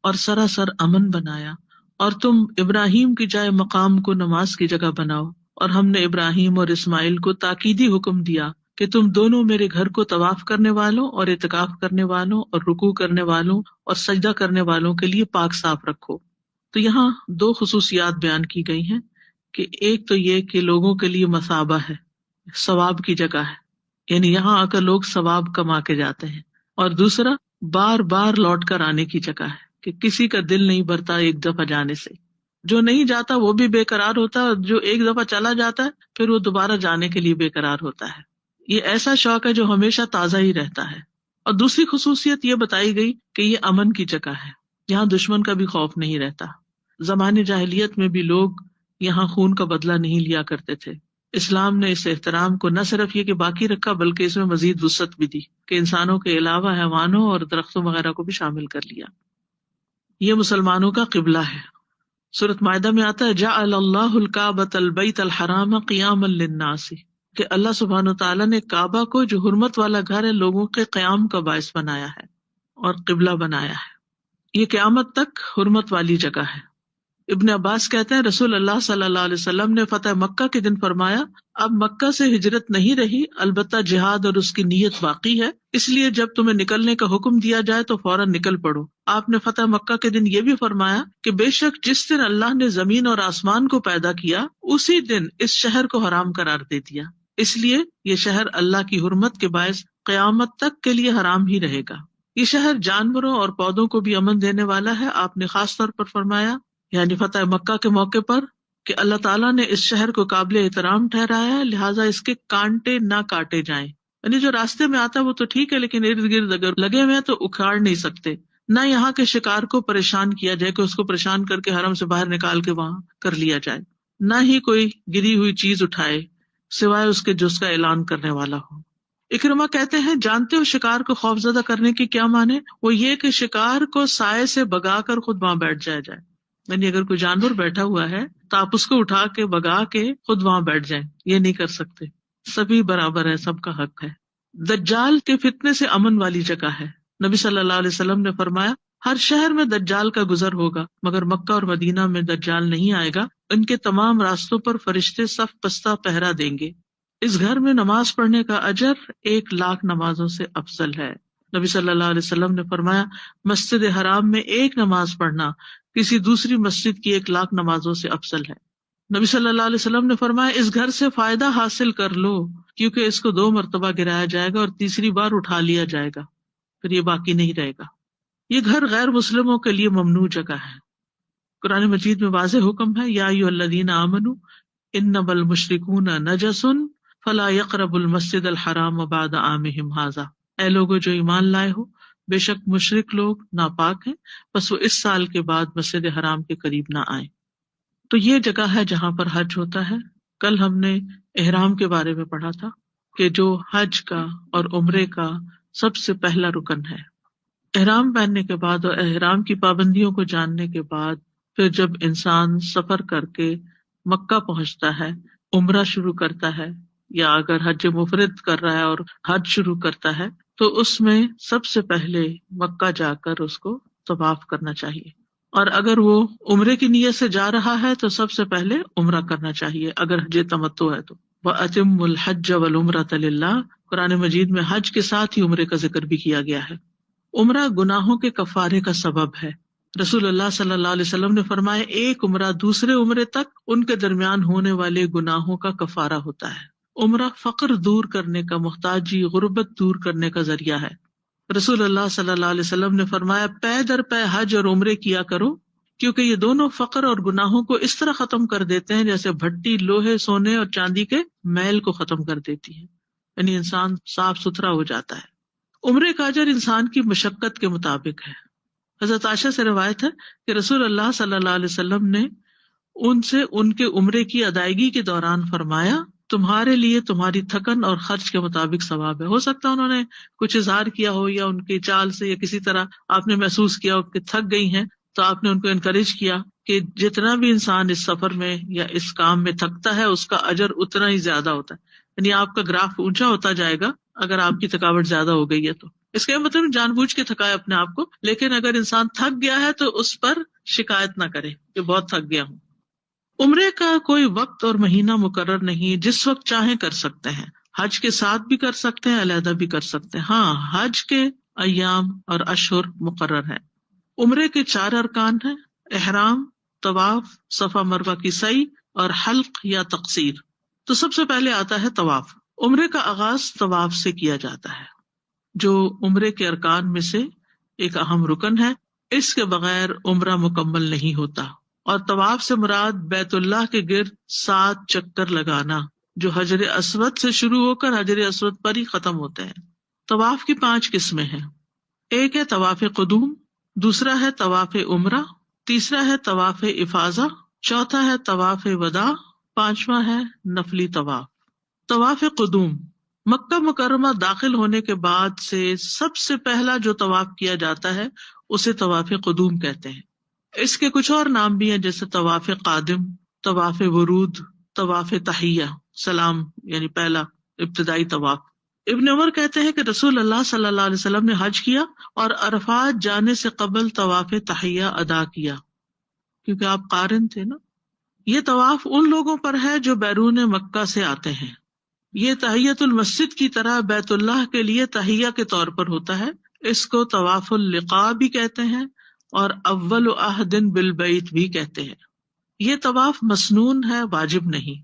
Speaker 1: اور سراسر امن بنایا، اور تم ابراہیم کی جائے مقام کو نماز کی جگہ بناؤ، اور ہم نے ابراہیم اور اسماعیل کو تاکیدی حکم دیا کہ تم دونوں میرے گھر کو طواف کرنے والوں اور اعتکاف کرنے والوں اور رکوع کرنے والوں اور سجدہ کرنے والوں کے لیے پاک صاف رکھو۔ تو یہاں دو خصوصیات بیان کی گئی ہیں کہ ایک تو یہ کہ لوگوں کے لیے مثابہ ہے، ثواب کی جگہ ہے، یعنی یہاں آ کر لوگ ثواب کما کے جاتے ہیں، اور دوسرا بار بار لوٹ کر آنے کی جگہ ہے کہ کسی کا دل نہیں بھرتا ایک دفعہ جانے سے، جو نہیں جاتا وہ بھی بے قرار ہوتا ہے، اور جو ایک دفعہ چلا جاتا ہے پھر وہ دوبارہ جانے کے لیے بے قرار ہوتا ہے۔ یہ ایسا شوق ہے جو ہمیشہ تازہ ہی رہتا ہے۔ اور دوسری خصوصیت یہ بتائی گئی کہ یہ امن کی جگہ ہے، یہاں دشمن کا بھی خوف نہیں رہتا۔ زمانے جاہلیت میں بھی لوگ یہاں خون کا بدلہ نہیں لیا کرتے تھے۔ اسلام نے اس احترام کو نہ صرف یہ کہ باقی رکھا بلکہ اس میں مزید وسعت بھی دی کہ انسانوں کے علاوہ حیوانوں اور درختوں وغیرہ کو بھی شامل کر لیا۔ یہ مسلمانوں کا قبلہ ہے۔ سورۃ مائدہ میں آتا ہے جعل اللہ الکعبۃ البیت الحرام قیاما للناس، کہ اللہ سبحانہ وتعالیٰ نے کعبہ کو جو حرمت والا گھر ہے لوگوں کے قیام کا باعث بنایا ہے اور قبلہ بنایا ہے۔ یہ قیامت تک حرمت والی جگہ ہے۔ ابن عباس کہتے ہیں رسول اللہ صلی اللہ علیہ وسلم نے فتح مکہ کے دن فرمایا اب مکہ سے ہجرت نہیں رہی، البتہ جہاد اور اس کی نیت باقی ہے، اس لیے جب تمہیں نکلنے کا حکم دیا جائے تو فوراً نکل پڑو۔ آپ نے فتح مکہ کے دن یہ بھی فرمایا کہ بے شک جس دن اللہ نے زمین اور آسمان کو پیدا کیا اسی دن اس شہر کو حرام قرار دے دیا، اس لیے یہ شہر اللہ کی حرمت کے باعث قیامت تک کے لیے حرام ہی رہے گا۔ یہ شہر جانوروں اور پودوں کو بھی امن دینے والا ہے۔ آپ نے خاص طور پر فرمایا یعنی فتح مکہ کے موقع پر کہ اللہ تعالیٰ نے اس شہر کو قابل احترام ٹھہرایا ہے، لہٰذا اس کے کانٹے نہ کاٹے جائیں، یعنی جو راستے میں آتا ہے وہ تو ٹھیک ہے لیکن ارد گرد اگر لگے ہوئے ہیں تو اکھاڑ نہیں سکتے۔ نہ یہاں کے شکار کو پریشان کیا جائے کہ اس کو پریشان کر کے حرم سے باہر نکال کے وہاں کر لیا جائے، نہ ہی کوئی گری ہوئی چیز اٹھائے سوائے اس کے جو اس کا اعلان کرنے والا ہو۔ اکرمہ کہتے ہیں جانتے ہو شکار کو خوفزدہ کرنے کی کیا معنی؟ وہ یہ کہ شکار کو سائے سے بگا کر خود وہاں بیٹھ جائے، یعنی اگر کوئی جانور بیٹھا ہوا ہے تو آپ اس کو اٹھا کے بگا کے خود وہاں بیٹھ جائیں، یہ نہیں کر سکتے، سبھی برابر ہے، سب کا حق ہے۔ دجال کے فتنے سے امن والی جگہ ہے۔ نبی صلی اللہ علیہ وسلم نے فرمایا ہر شہر میں دجال کا گزر ہوگا مگر مکہ اور مدینہ میں دجال نہیں آئے گا، ان کے تمام راستوں پر فرشتے صف بستہ پہرا دیں گے۔ اس گھر میں نماز پڑھنے کا اجر 1,00,000 نمازوں سے افضل ہے۔ نبی صلی اللہ علیہ وسلم نے فرمایا مسجد حرام میں ایک نماز پڑھنا کسی دوسری مسجد کی 1,00,000 نمازوں سے افضل ہے۔ نبی صلی اللہ علیہ وسلم نے فرمایا اس گھر سے فائدہ حاصل کر لو کیونکہ اس کو 2 مرتبہ گرایا جائے گا اور تیسری بار اٹھا لیا جائے گا، پھر یہ باقی نہیں رہے گا۔ یہ گھر غیر مسلموں کے لیے ممنوع جگہ ہے۔ قرآن مجید میں واضح حکم ہے یا ایھا الذین آمنوا انما المشرکون نجس فلا یقربوا المسجد الحرام بعد عامہم ھذا، اے لوگو جو ایمان لائے ہو بے شک مشرک لوگ ناپاک ہیں بس وہ اس سال کے بعد مسجد حرام کے قریب نہ آئیں۔ تو یہ جگہ ہے جہاں پر حج ہوتا ہے۔ کل ہم نے احرام کے بارے میں پڑھا تھا کہ جو حج کا اور عمرے کا سب سے پہلا رکن ہے۔ احرام پہننے کے بعد اور احرام کی پابندیوں کو جاننے کے بعد پھر جب انسان سفر کر کے مکہ پہنچتا ہے، عمرہ شروع کرتا ہے یا اگر حج مفرد کر رہا ہے اور حج شروع کرتا ہے تو اس میں سب سے پہلے مکہ جا کر اس کو طواف کرنا چاہیے، اور اگر وہ عمرے کی نیت سے جا رہا ہے تو سب سے پہلے عمرہ کرنا چاہیے اگر حج تمتع ہے تو۔ وَأَتِمُّوا الْحَجَّ وَالْعُمْرَةَ لِلَّهِ، قرآن مجید میں حج کے ساتھ ہی عمرے کا ذکر بھی کیا گیا ہے۔ عمرہ گناہوں کے کفارے کا سبب ہے۔ رسول اللہ صلی اللہ علیہ وسلم نے فرمایا ایک عمرہ دوسرے عمرے تک ان کے درمیان ہونے والے گناہوں کا کفارہ ہوتا ہے۔ عمرہ فقر دور کرنے کا، محتاجی، غربت دور کرنے کا ذریعہ ہے۔ رسول اللہ صلی اللہ علیہ وسلم نے فرمایا پے در پے حج اور عمرے کیا کرو، کیونکہ یہ دونوں فقر اور گناہوں کو اس طرح ختم کر دیتے ہیں جیسے بھٹی لوہے، سونے اور چاندی کے میل کو ختم کر دیتی ہے، یعنی انسان صاف ستھرا ہو جاتا ہے۔ عمرے کا اجر انسان کی مشقت کے مطابق ہے۔ حضرت عائشہ سے روایت ہے کہ رسول اللہ صلی اللہ علیہ وسلم نے ان سے ان کے عمرے کی ادائیگی کے دوران فرمایا تمہارے لیے تمہاری تھکن اور خرچ کے مطابق ثواب ہے۔ ہو سکتا ہے انہوں نے کچھ اظہار کیا ہو یا ان کی چال سے یا کسی طرح آپ نے محسوس کیا ہو کہ تھک گئی ہیں، تو آپ نے ان کو انکریج کیا کہ جتنا بھی انسان اس سفر میں یا اس کام میں تھکتا ہے اس کا اجر اتنا ہی زیادہ ہوتا ہے، یعنی آپ کا گراف اونچا ہوتا جائے گا اگر آپ کی تھکاوٹ زیادہ ہو گئی ہے تو۔ اس کا مطلب جان بوجھ کے تھکائے اپنے آپ کو، لیکن اگر انسان تھک گیا ہے تو اس پر شکایت نہ کرے کہ بہت تھک گیا ہوں۔ عمرے کا کوئی وقت اور مہینہ مقرر نہیں، جس وقت چاہیں کر سکتے ہیں۔ حج کے ساتھ بھی کر سکتے ہیں، علیحدہ بھی کر سکتے ہیں۔ ہاں، حج کے ایام اور اشہر مقرر ہیں۔ عمرے کے 4 ارکان ہیں: احرام، طواف، صفا مروہ کی سعی اور حلق یا تقصیر۔ تو سب سے پہلے آتا ہے طواف۔ عمرے کا آغاز طواف سے کیا جاتا ہے، جو عمرے کے ارکان میں سے ایک اہم رکن ہے۔ اس کے بغیر عمرہ مکمل نہیں ہوتا۔ اور طواف سے مراد بیت اللہ کے گرد 7 چکر لگانا، جو حجر اسود سے شروع ہو کر حجر اسود پر ہی ختم ہوتے ہیں۔ طواف کی 5 قسمیں ہیں۔ ایک ہے طواف قدوم، دوسرا ہے طواف عمرہ، تیسرا ہے طواف افاضہ، چوتھا ہے طواف وداع، پانچواں ہے نفلی طواف۔ طواف قدوم، مکہ مکرمہ داخل ہونے کے بعد سے سب سے پہلا جو طواف کیا جاتا ہے اسے طواف قدوم کہتے ہیں۔ اس کے کچھ اور نام بھی ہیں، جیسے طواف قادم، طواف ورود، طواف تحیہ، سلام یعنی پہلا ابتدائی طواف۔ ابن عمر کہتے ہیں کہ رسول اللہ صلی اللہ علیہ وسلم نے حج کیا اور عرفات جانے سے قبل طواف تحیہ ادا کیا، کیونکہ آپ قارن تھے نا۔ یہ طواف ان لوگوں پر ہے جو بیرون مکہ سے آتے ہیں۔ یہ تحیۃ المسجد کی طرح بیت اللہ کے لیے تحیہ کے طور پر ہوتا ہے۔ اس کو طواف اللقاء بھی کہتے ہیں اور اول عہد بالبیت بھی کہتے ہیں۔ یہ طواف مسنون ہے، واجب نہیں۔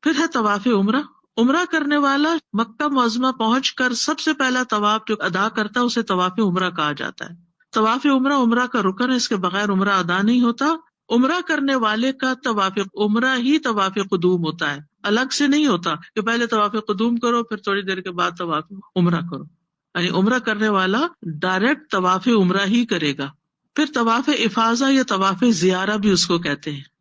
Speaker 1: پھر ہے طواف عمرہ۔ عمرہ کرنے والا مکہ معظمہ پہنچ کر سب سے پہلا طواف جو ادا کرتا ہے اسے طواف عمرہ کہا جاتا ہے۔ طواف عمرہ عمرہ کا رکن ہے، اس کے بغیر عمرہ ادا نہیں ہوتا۔ عمرہ کرنے والے کا طواف عمرہ ہی طواف قدوم ہوتا ہے، الگ سے نہیں ہوتا کہ پہلے طواف قدوم کرو پھر تھوڑی دیر کے بعد طواف عمرہ کرو، یعنی عمرہ کرنے والا ڈائریکٹ طواف عمرہ ہی کرے گا۔ پھر طواف افاضہ یا طواف زیارہ بھی اس کو کہتے ہیں۔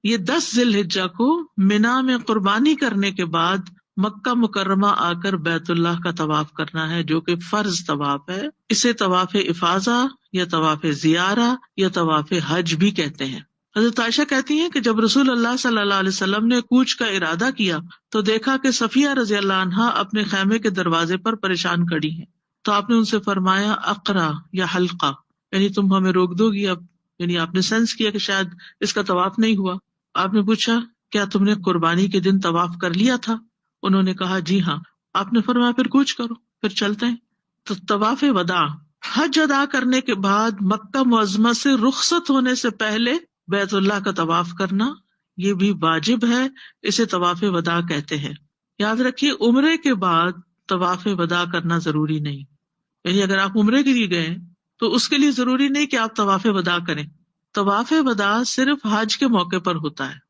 Speaker 1: یہ 10 ذی الحجہ کو منا میں قربانی کرنے کے بعد مکہ مکرمہ آ کر بیت اللہ کا طواف کرنا ہے، جو کہ فرض طواف ہے۔ اسے طواف افاضہ یا طواف زیارہ یا طواف حج بھی کہتے ہیں۔ حضرت عائشہ کہتی ہیں کہ جب رسول اللہ صلی اللہ علیہ وسلم نے کوچ کا ارادہ کیا تو دیکھا کہ صفیہ رضی اللہ عنہا اپنے خیمے کے دروازے پر پریشان کھڑی ہیں، تو آپ نے ان سے فرمایا اقرا یا حلقہ، یعنی تم ہمیں روک دو گی اب؟ یعنی آپ نے سینس کیا کہ شاید اس کا طواف نہیں ہوا۔ آپ نے پوچھا کیا تم نے قربانی کے دن طواف کر لیا تھا؟ انہوں نے کہا جی ہاں۔ آپ نے فرمایا پھر کوچ کرو، پھر چلتے ہیں۔ تو طواف وداع، حج ادا کرنے کے بعد مکہ معظمہ سے رخصت ہونے سے پہلے بیت اللہ کا طواف کرنا، یہ بھی واجب ہے، اسے طواف وداع کہتے ہیں۔ یاد رکھیے عمرے کے بعد طواف وداع کرنا ضروری نہیں، یعنی اگر آپ عمرے کے لیے گئے تو اس کے لیے ضروری نہیں کہ آپ طواف وداع کریں۔ طواف وداع صرف حج کے موقع پر ہوتا ہے۔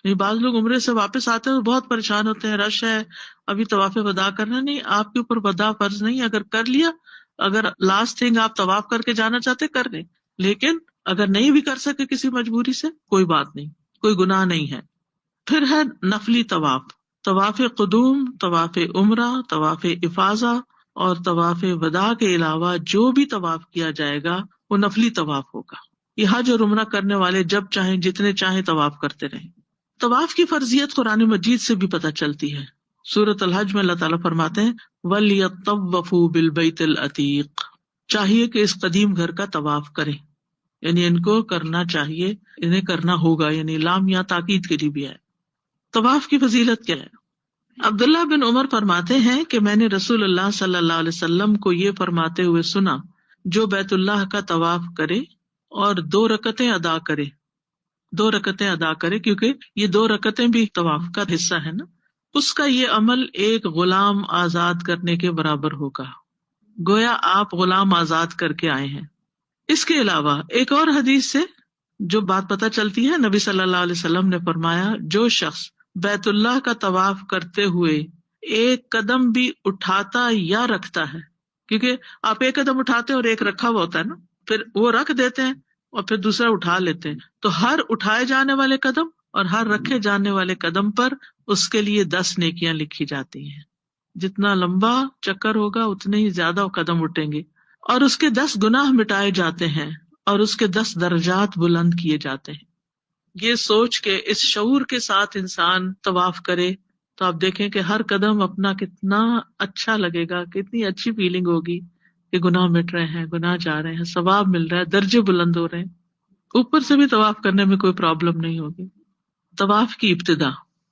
Speaker 1: یعنی بعض لوگ عمرے سے واپس آتے ہیں تو بہت پریشان ہوتے ہیں، رش ہے، ابھی طواف وداع کرنا نہیں۔ آپ کے اوپر وداع فرض نہیں، اگر کر لیا، اگر لاسٹ تھنگ آپ طواف کر کے جانا چاہتے کر لیں، لیکن اگر نہیں بھی کر سکے کسی مجبوری سے کوئی بات نہیں، کوئی گناہ نہیں ہے۔ پھر ہے نفلی طواف، طواف قدوم، طواف عمرہ، طواف افاضہ اور طواف وداع کے علاوہ جو بھی طواف کیا جائے گا وہ نفلی طواف ہوگا۔ یہ حج اور عمرہ کرنے والے جب چاہیں جتنے چاہیں طواف کرتے رہیں۔ طواف کی فرضیت قرآن مجید سے بھی پتہ چلتی ہے۔ سورۃ الحج میں اللہ تعالیٰ فرماتے ہیں وَلْيَطَّوَّفُوا بِالْبَيْتِ الْعَتِيقِ، چاہیے کہ اس قدیم گھر کا طواف کریں، یعنی ان کو کرنا چاہیے، انہیں کرنا ہوگا، یعنی لام یا تاکید کے لیے بھی ہے۔ طواف کی فضیلت کیا ہے؟ عبداللہ بن عمر فرماتے ہیں کہ میں نے رسول اللہ صلی اللہ علیہ وسلم کو یہ فرماتے ہوئے سنا، جو بیت اللہ کا طواف کرے اور 2 رکعتیں ادا کرے، 2 رکعتیں ادا کرے، کیونکہ یہ 2 رکعتیں بھی طواف کا حصہ ہے نا، اس کا یہ عمل ایک غلام آزاد کرنے کے برابر ہوگا، گویا آپ غلام آزاد کر کے آئے ہیں۔ اس کے علاوہ ایک اور حدیث سے جو بات پتہ چلتی ہے، نبی صلی اللہ علیہ وسلم نے فرمایا جو شخص بیت اللہ کا طواف کرتے ہوئے ایک قدم بھی اٹھاتا یا رکھتا ہے، کیونکہ آپ ایک قدم اٹھاتے ہیں اور ایک رکھا ہوا ہوتا ہے نا، پھر وہ رکھ دیتے ہیں اور پھر دوسرا اٹھا لیتے ہیں، تو ہر اٹھائے جانے والے قدم اور ہر رکھے جانے والے قدم پر اس کے لیے 10 نیکیاں لکھی جاتی ہیں۔ جتنا لمبا چکر ہوگا اتنے ہی زیادہ قدم اٹھیں گے، اور اس کے 10 گناہ مٹائے جاتے ہیں اور اس کے 10 درجات بلند کیے جاتے ہیں۔ یہ سوچ کے اس شعور کے ساتھ انسان طواف کرے تو آپ دیکھیں کہ ہر قدم اپنا کتنا اچھا لگے گا، کتنی اچھی فیلنگ ہوگی کہ گناہ مٹ رہے ہیں، گناہ جا رہے ہیں، ثواب مل رہا ہے، درجے بلند ہو رہے ہیں، اوپر سے بھی طواف کرنے میں کوئی پرابلم نہیں ہوگی۔ طواف کی ابتدا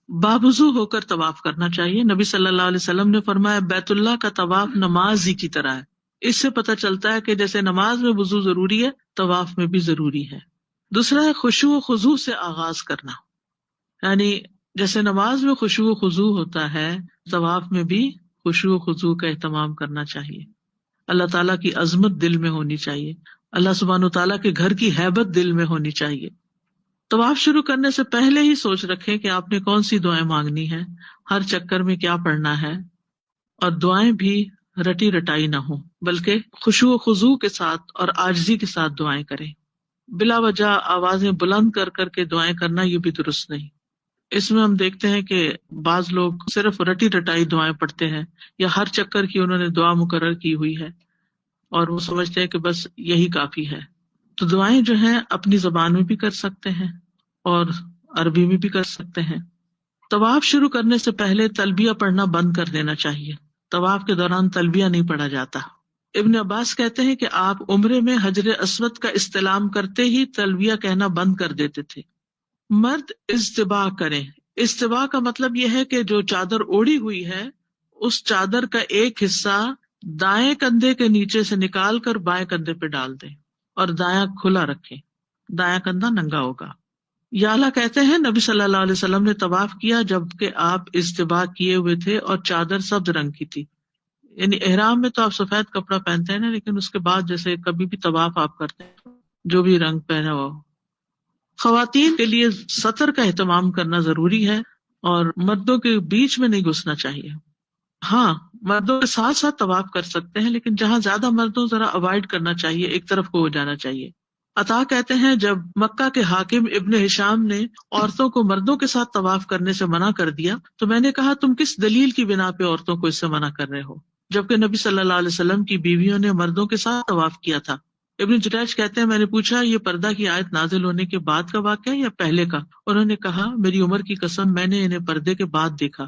Speaker 1: باوضو ہو کر طواف کرنا چاہیے۔ نبی صلی اللہ علیہ وسلم نے فرمایا بیت اللہ کا طواف نماز ہی کی طرح ہے۔ اس سے پتہ چلتا ہے کہ جیسے نماز میں وضو ضروری ہے، طواف میں بھی ضروری ہے۔ دوسرا ہے خشوع و خضوع سے آغاز کرنا، یعنی جیسے نماز میں خشوع و خضوع ہوتا ہے، طواف میں بھی خشوع و خضوع کا اہتمام کرنا چاہیے۔ اللہ تعالیٰ کی عظمت دل میں ہونی چاہیے، اللہ سبحانہ و تعالیٰ کے گھر کی ہیبت دل میں ہونی چاہیے۔ طواف شروع کرنے سے پہلے ہی سوچ رکھیں کہ آپ نے کون سی دعائیں مانگنی ہیں، ہر چکر میں کیا پڑھنا ہے، اور دعائیں بھی رٹی رٹائی نہ ہوں، بلکہ خشوع و خضوع کے ساتھ اور عاجزی کے ساتھ دعائیں کریں۔ بلا وجہ آوازیں بلند کر کر کے دعائیں کرنا یہ بھی درست نہیں۔ اس میں ہم دیکھتے ہیں کہ بعض لوگ صرف رٹی رٹائی دعائیں پڑھتے ہیں، یا ہر چکر کی انہوں نے دعا مقرر کی ہوئی ہے اور وہ سمجھتے ہیں کہ بس یہی کافی ہے۔ تو دعائیں جو ہیں اپنی زبان میں بھی کر سکتے ہیں اور عربی میں بھی کر سکتے ہیں۔ طواف شروع کرنے سے پہلے تلبیہ پڑھنا بند کر دینا چاہیے۔ طواف کے دوران تلبیہ نہیں پڑھا جاتا۔ ابن عباس کہتے ہیں کہ آپ عمرے میں حجر اسود کا استلام کرتے ہی تلبیہ کہنا بند کر دیتے تھے۔ مرد اجتباء کریں۔ اجتباء کا مطلب یہ ہے کہ جو چادر اوڑھی ہوئی ہے اس چادر کا ایک حصہ دائیں کندھے کے نیچے سے نکال کر بائیں کندھے پہ ڈال دیں اور دایاں کھلا رکھیں، دایاں کندھا ننگا ہوگا۔ یعلا کہتے ہیں نبی صلی اللہ علیہ وسلم نے طواف کیا جبکہ آپ اجتباء کیے ہوئے تھے اور چادر سبز رنگ کی تھی، یعنی احرام میں تو آپ سفید کپڑا پہنتے ہیں نا، لیکن اس کے بعد جیسے کبھی بھی طواف آپ کرتے ہیں جو بھی رنگ پہنا ہوا ہو۔ خواتین کے لیے سطر کا اہتمام کرنا ضروری ہے اور مردوں کے بیچ میں نہیں گھسنا چاہیے۔ ہاں مردوں کے ساتھ ساتھ طواف کر سکتے ہیں، لیکن جہاں زیادہ مردوں ذرا اوائڈ کرنا چاہیے، ایک طرف کو ہو جانا چاہیے۔ عطا کہتے ہیں جب مکہ کے حاکم ابن ہشام نے عورتوں کو مردوں کے ساتھ طواف کرنے سے منع کر دیا تو میں نے کہا تم کس دلیل کی بنا پہ عورتوں کو اس سے منع کر رہے ہو، جبکہ نبی صلی اللہ علیہ وسلم کی بیویوں نے مردوں کے ساتھ طواف کیا تھا۔ ابن جریج کہتے ہیں میں نے پوچھا یہ پردہ کی آیت نازل ہونے کے بعد کا واقعہ یا پہلے کا؟ انہوں نے کہا میری عمر کی قسم میں نے انہیں پردے کے بعد دیکھا۔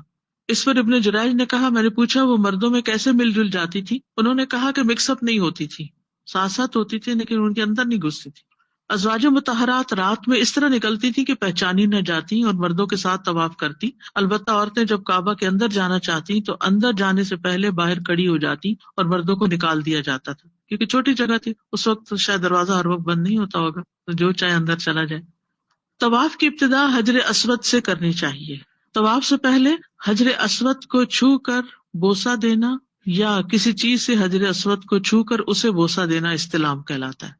Speaker 1: اس پر ابن جریج نے کہا میں نے پوچھا وہ مردوں میں کیسے مل جل جاتی تھی؟ انہوں نے کہا کہ مکس اپ نہیں ہوتی تھی، ساتھ ساتھ ہوتی تھی لیکن ان کے اندر نہیں گھستی تھی۔ ازواج مطہرات رات میں اس طرح نکلتی تھی کہ پہچانی نہ جاتی اور مردوں کے ساتھ طواف کرتی، البتہ عورتیں جب کعبہ کے اندر جانا چاہتی تو اندر جانے سے پہلے باہر کھڑی ہو جاتی اور مردوں کو نکال دیا جاتا تھا، کیونکہ چھوٹی جگہ تھی، اس وقت شاید دروازہ ہر وقت بند نہیں ہوتا ہوگا تو جو چاہے اندر چلا جائے۔ طواف کی ابتدا حجر اسود سے کرنی چاہیے۔ طواف سے پہلے حجر اسود کو چھو کر بوسہ دینا یا کسی چیز سے حجر اسود کو چھو کر اسے بوسہ دینا استلام کہلاتا ہے،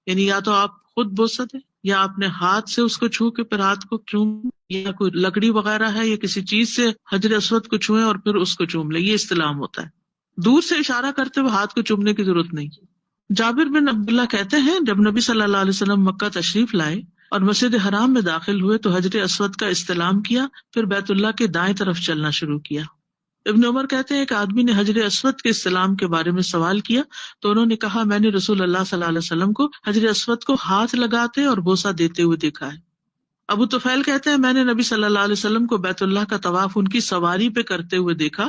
Speaker 1: یعنی یا تو آپ خود بوسہ دیں یا اپنے ہاتھ سے اس کو چھو کے پھر ہاتھ کو چوم، یا کوئی لکڑی وغیرہ ہے یا کسی چیز سے حجر اسود کو چھوئیں اور پھر اس کو چوم لیں، یہ استلام ہوتا ہے۔ دور سے اشارہ کرتے ہوئے ہاتھ کو چومنے کی ضرورت نہیں۔ جابر بن عبداللہ کہتے ہیں جب نبی صلی اللہ علیہ وسلم مکہ تشریف لائے اور مسجد حرام میں داخل ہوئے تو حجر اسود کا استلام کیا، پھر بیت اللہ کے دائیں طرف چلنا شروع کیا۔ ابن عمر کہتے ہیں ایک آدمی نے حجر اسود کے استلام کے بارے میں سوال کیا تو انہوں نے کہا میں نے رسول اللہ صلی اللہ علیہ وسلم کو حجر اسود کو ہاتھ لگاتے اور بوسہ دیتے ہوئے دیکھا ہے۔ ابو طفیل کہتے ہیں میں نے نبی صلی اللہ علیہ وسلم کو بیت اللہ کا طواف ان کی سواری پہ کرتے ہوئے دیکھا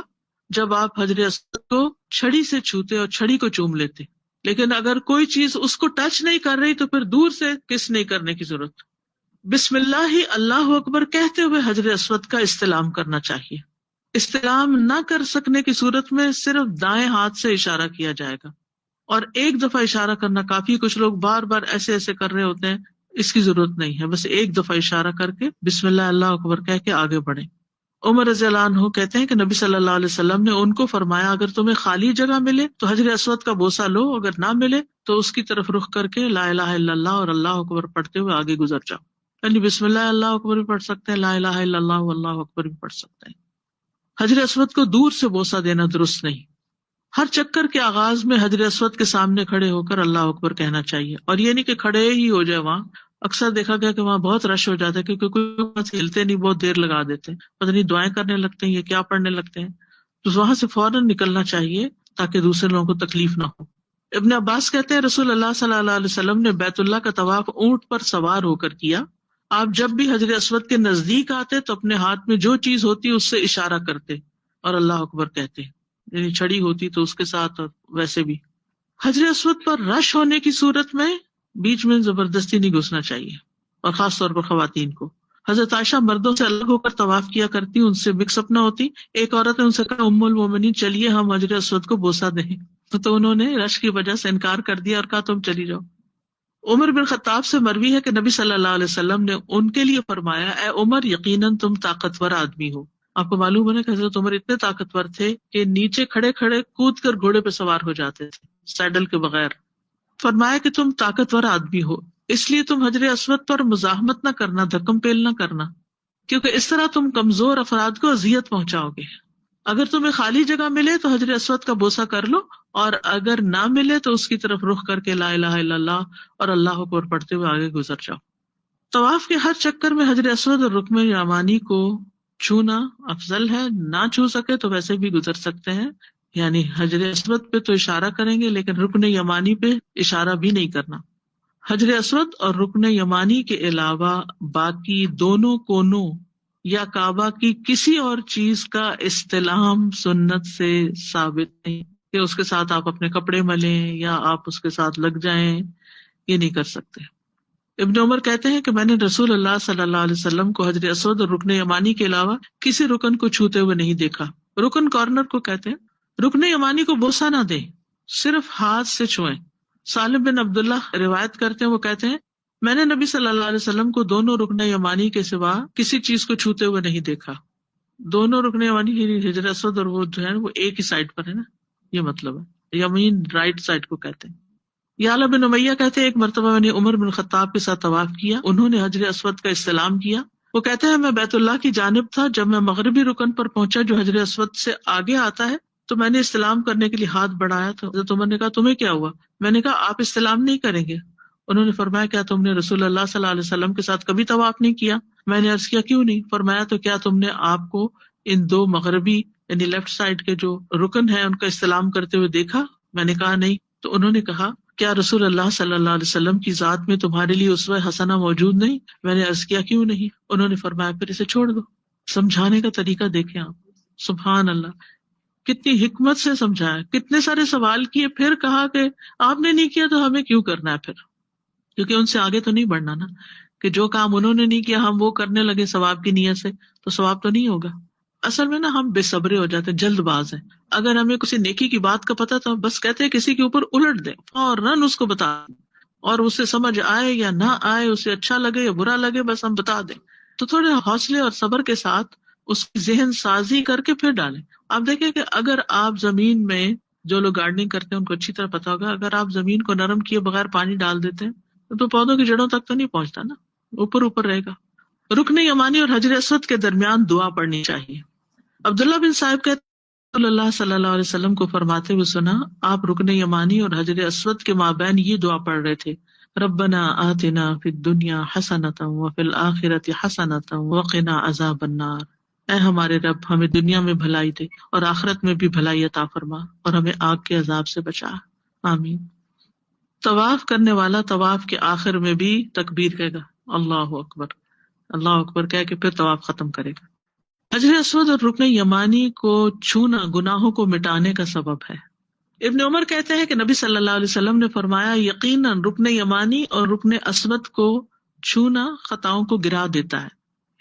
Speaker 1: جب آپ حجر اسود کو چھڑی سے چھوتے اور چھڑی کو چوم لیتے، لیکن اگر کوئی چیز اس کو ٹچ نہیں کر رہی تو پھر دور سے کس نہیں کرنے کی ضرورت، بسم اللہ ہی اللہ اکبر کہتے ہوئے حجر اسود کا استلام کرنا چاہیے۔ استلام نہ کر سکنے کی صورت میں صرف دائیں ہاتھ سے اشارہ کیا جائے گا، اور ایک دفعہ اشارہ کرنا کافی، کچھ لوگ بار بار ایسے ایسے کر رہے ہوتے ہیں، اس کی ضرورت نہیں ہے، بس ایک دفعہ اشارہ کر کے بسم اللہ اللہ اکبر کہہ کے آگے بڑھیں۔ عمر رضی اللہ عنہ کہتے ہیں کہ نبی صلی اللہ علیہ وسلم نے ان کو فرمایا اگر تمہیں خالی جگہ ملے تو حجر اسود کا بوسہ لو، اگر نہ ملے تو اس کی طرف رخ کر کے لا الہ الا اللہ اور اللہ اکبر پڑھتے ہوئے آگے گزر جاؤ، یعنی بسم اللہ اللہ اکبر بھی پڑھ سکتے ہیں، لا الہ الا اللہ واللہ اکبر بھی پڑھ سکتے ہیں۔ حجر اسود کو دور سے بوسہ دینا درست نہیں، ہر چکر کے آغاز میں حجر اسود کے سامنے کھڑے ہو کر اللہ اکبر کہنا چاہیے، اور یہ نہیں کہ کھڑے ہی ہو جائے وہاں۔ اکثر دیکھا گیا کہ وہاں بہت رش ہو جاتا ہے کیونکہ کوئی ہلتے نہیں، بہت دیر لگا دیتے ہیں، پتہ نہیں دعائیں کرنے لگتے ہیں یا کیا پڑھنے لگتے ہیں، تو وہاں سے فوراً نکلنا چاہیے تاکہ دوسرے لوگوں کو تکلیف نہ ہو۔ ابن عباس کہتے ہیں رسول اللہ صلی اللہ علیہ وسلم نے بیت اللہ کا طواف اونٹ پر سوار ہو کر کیا، آپ جب بھی حجر اسود کے نزدیک آتے تو اپنے ہاتھ میں جو چیز ہوتی اس سے اشارہ کرتے اور اللہ اکبر کہتے، یعنی چھڑی ہوتی تو اس کے ساتھ، اور ویسے بھی حجر اسود پر رش ہونے کی صورت میں بیچ میں زبردستی نہیں گھسنا چاہیے، اور خاص طور پر خواتین کو۔ حضرت عائشہ مردوں سے الگ ہو کر طواف کیا کرتی، ان سے مکس اپ نہ ہوتی۔ ایک عورت نے ان سے کہا ام المومنین چلیے ہم حجر اسود کو بوسہ دیں، تو انہوں نے رش کی وجہ سے انکار کر دیا اور کہا تم چلی جاؤ۔ عمر بن خطاب سے مروی ہے کہ نبی صلی اللہ علیہ وسلم نے ان کے لیے فرمایا اے عمر یقیناً تم طاقتور آدمی ہو۔ آپ کو معلوم ہے کہ حضرت عمر اتنے طاقتور تھے کہ نیچے کھڑے کھڑے کود کر گھوڑے پہ سوار ہو جاتے تھے سیڈل کے بغیر۔ فرمایا کہ تم طاقتور آدمی ہو، اس لیے تم حجر اسود پر مزاحمت نہ کرنا، دھکم پیل نہ کرنا، کیونکہ اس طرح تم کمزور افراد کو اذیت پہنچاؤ گے۔ اگر تمہیں خالی جگہ ملے تو حجر اسود کا بوسہ کر لو، اور اگر نہ ملے تو اس کی طرف رخ کر کے لا الہ الا اللہ اور اللہ اکبر پڑھتے ہوئے آگے گزر جاؤ۔ طواف کے ہر چکر میں حجر اسود اور رکن یمانی کو چھونا افضل ہے، نہ چھو سکے تو ویسے بھی گزر سکتے ہیں، یعنی حجر اسود پہ تو اشارہ کریں گے لیکن رکن یمانی پہ اشارہ بھی نہیں کرنا۔ حجر اسود اور رکن یمانی کے علاوہ باقی دونوں کونوں یا کعبہ کی کسی اور چیز کا استلام سنت سے ثابت نہیں کہ اس کے ساتھ آپ اپنے کپڑے ملیں یا آپ اس کے ساتھ لگ جائیں، یہ نہیں کر سکتے۔ ابن عمر کہتے ہیں کہ میں نے رسول اللہ صلی اللہ علیہ وسلم کو حجر اسود اور رکن یمانی کے علاوہ کسی رکن کو چھوتے ہوئے نہیں دیکھا۔ رکن کارنر کو کہتے ہیں۔ رکن یمانی کو بوسہ نہ دیں، صرف ہاتھ سے چھوئیں۔ سالم بن عبداللہ روایت کرتے ہیں، وہ کہتے ہیں میں نے نبی صلی اللہ علیہ وسلم کو دونوں رکن یمانی کے سوا کسی چیز کو چھوتے ہوئے نہیں دیکھا۔ دونوں رکن یمانی یعنی حجر اسود اور وہ جو ہے وہ ایک ہی سائڈ پر ہے نا، یہ مطلب ہے، یمین رائٹ سائڈ کو کہتے ہیں۔ یعلا بن امیہ کہتے ہیں ایک مرتبہ میں نے عمر بن خطاب کے ساتھ طواف کیا، انہوں نے حجر اسود کا استلام کیا۔ وہ کہتے ہیں میں بیت اللہ کی جانب تھا، جب میں مغربی رکن پر پہنچا جو حجر اسود سے آگے آتا ہے تو میں نے استلام کرنے کے لیے ہاتھ بڑھایا تو حضرت عمر نے کہا تمہیں کیا ہوا؟ میں نے کہا آپ استلام نہیں کریں گے؟ انہوں نے فرمایا کیا تم نے رسول اللہ صلی اللہ علیہ وسلم کے ساتھ کبھی طواف نہیں کیا؟ میں نے عرض کیا کیوں نہیں؟ فرمایا تو کیا تم نے آپ کو ان دو مغربی یعنی لیفٹ سائڈ کے جو رکن ہیں ان کا استلام کرتے ہوئے دیکھا؟ میں نے کہا نہیں۔ تو انہوں نے کہا کیا رسول اللہ صلی اللہ علیہ وسلم کی ذات میں تمہارے لیے اسوہ حسنہ موجود نہیں؟ میں نے عرض کیا کیوں نہیں؟ انہوں نے فرمایا پھر اسے چھوڑ دو۔ سمجھانے کا طریقہ دیکھیں آپ، سبحان اللہ، کتنی حکمت سے سمجھایا، کتنے سارے سوال کیے، پھر کہا کہ آپ نے نہیں کیا تو ہمیں کیوں کرنا ہے پھر، کیونکہ ان سے آگے تو نہیں بڑھنا نا، کہ جو کام انہوں نے نہیں کیا ہم وہ کرنے لگے ثواب کی نیت سے تو ثواب تو نہیں ہوگا۔ اصل میں نا ہم بے صبرے ہو جاتے ہیں، جلد باز ہیں۔ اگر ہمیں کسی نیکی کی بات کا پتا تو بس کہتے ہیں کسی کے اوپر الٹ دیں، فوراً اس کو بتا دیں، اور اسے سمجھ آئے یا نہ آئے، اسے اچھا لگے یا برا لگے، بس ہم بتا دیں۔ تو تھوڑے حوصلے اور صبر کے ساتھ اس کی ذہن سازی کر کے پھر ڈالیں۔ آپ دیکھیں کہ اگر آپ زمین میں، جو لوگ گارڈننگ کرتے ہیں ان کو اچھی طرح پتا ہوگا، اگر آپ زمین کو نرم کیے بغیر پانی ڈال دیتے ہیں تو پودوں کی جڑوں تک تو نہیں پہنچتا نا، اوپر اوپر رہے گا۔ رکن یمانی اور حجر اسود کے درمیان دعا پڑھنی چاہیے۔ عبداللہ بن صاحب کہتے ہیں رسول اللہ صلی اللہ علیہ وسلم کو فرماتے ہوئے سنا، آپ رکن یمانی اور حجر اسود کے مابین یہ دعا پڑھ رہے تھے، ربنا آتنا فی الدنیا حسنۃ وفی الآخرۃ حسنۃ وقنا عذاب النار، اے ہمارے رب ہمیں دنیا میں بھلائی دے اور آخرت میں بھی بھلائی عطا فرما اور ہمیں آگ کے عذاب سے بچا، آمین۔ طواف کرنے والا طواف کے آخر میں بھی تکبیر کہے گا، اللہ اکبر، اللہ اکبر کہہ کے پھر طواف ختم کرے گا۔ حجر اسود اور رکن یمانی کو چھونا گناہوں کو مٹانے کا سبب ہے۔ ابن عمر کہتے ہیں کہ نبی صلی اللہ علیہ وسلم نے فرمایا یقیناً رکن یمانی اور رکن اسود کو چھونا خطاؤں کو گرا دیتا ہے،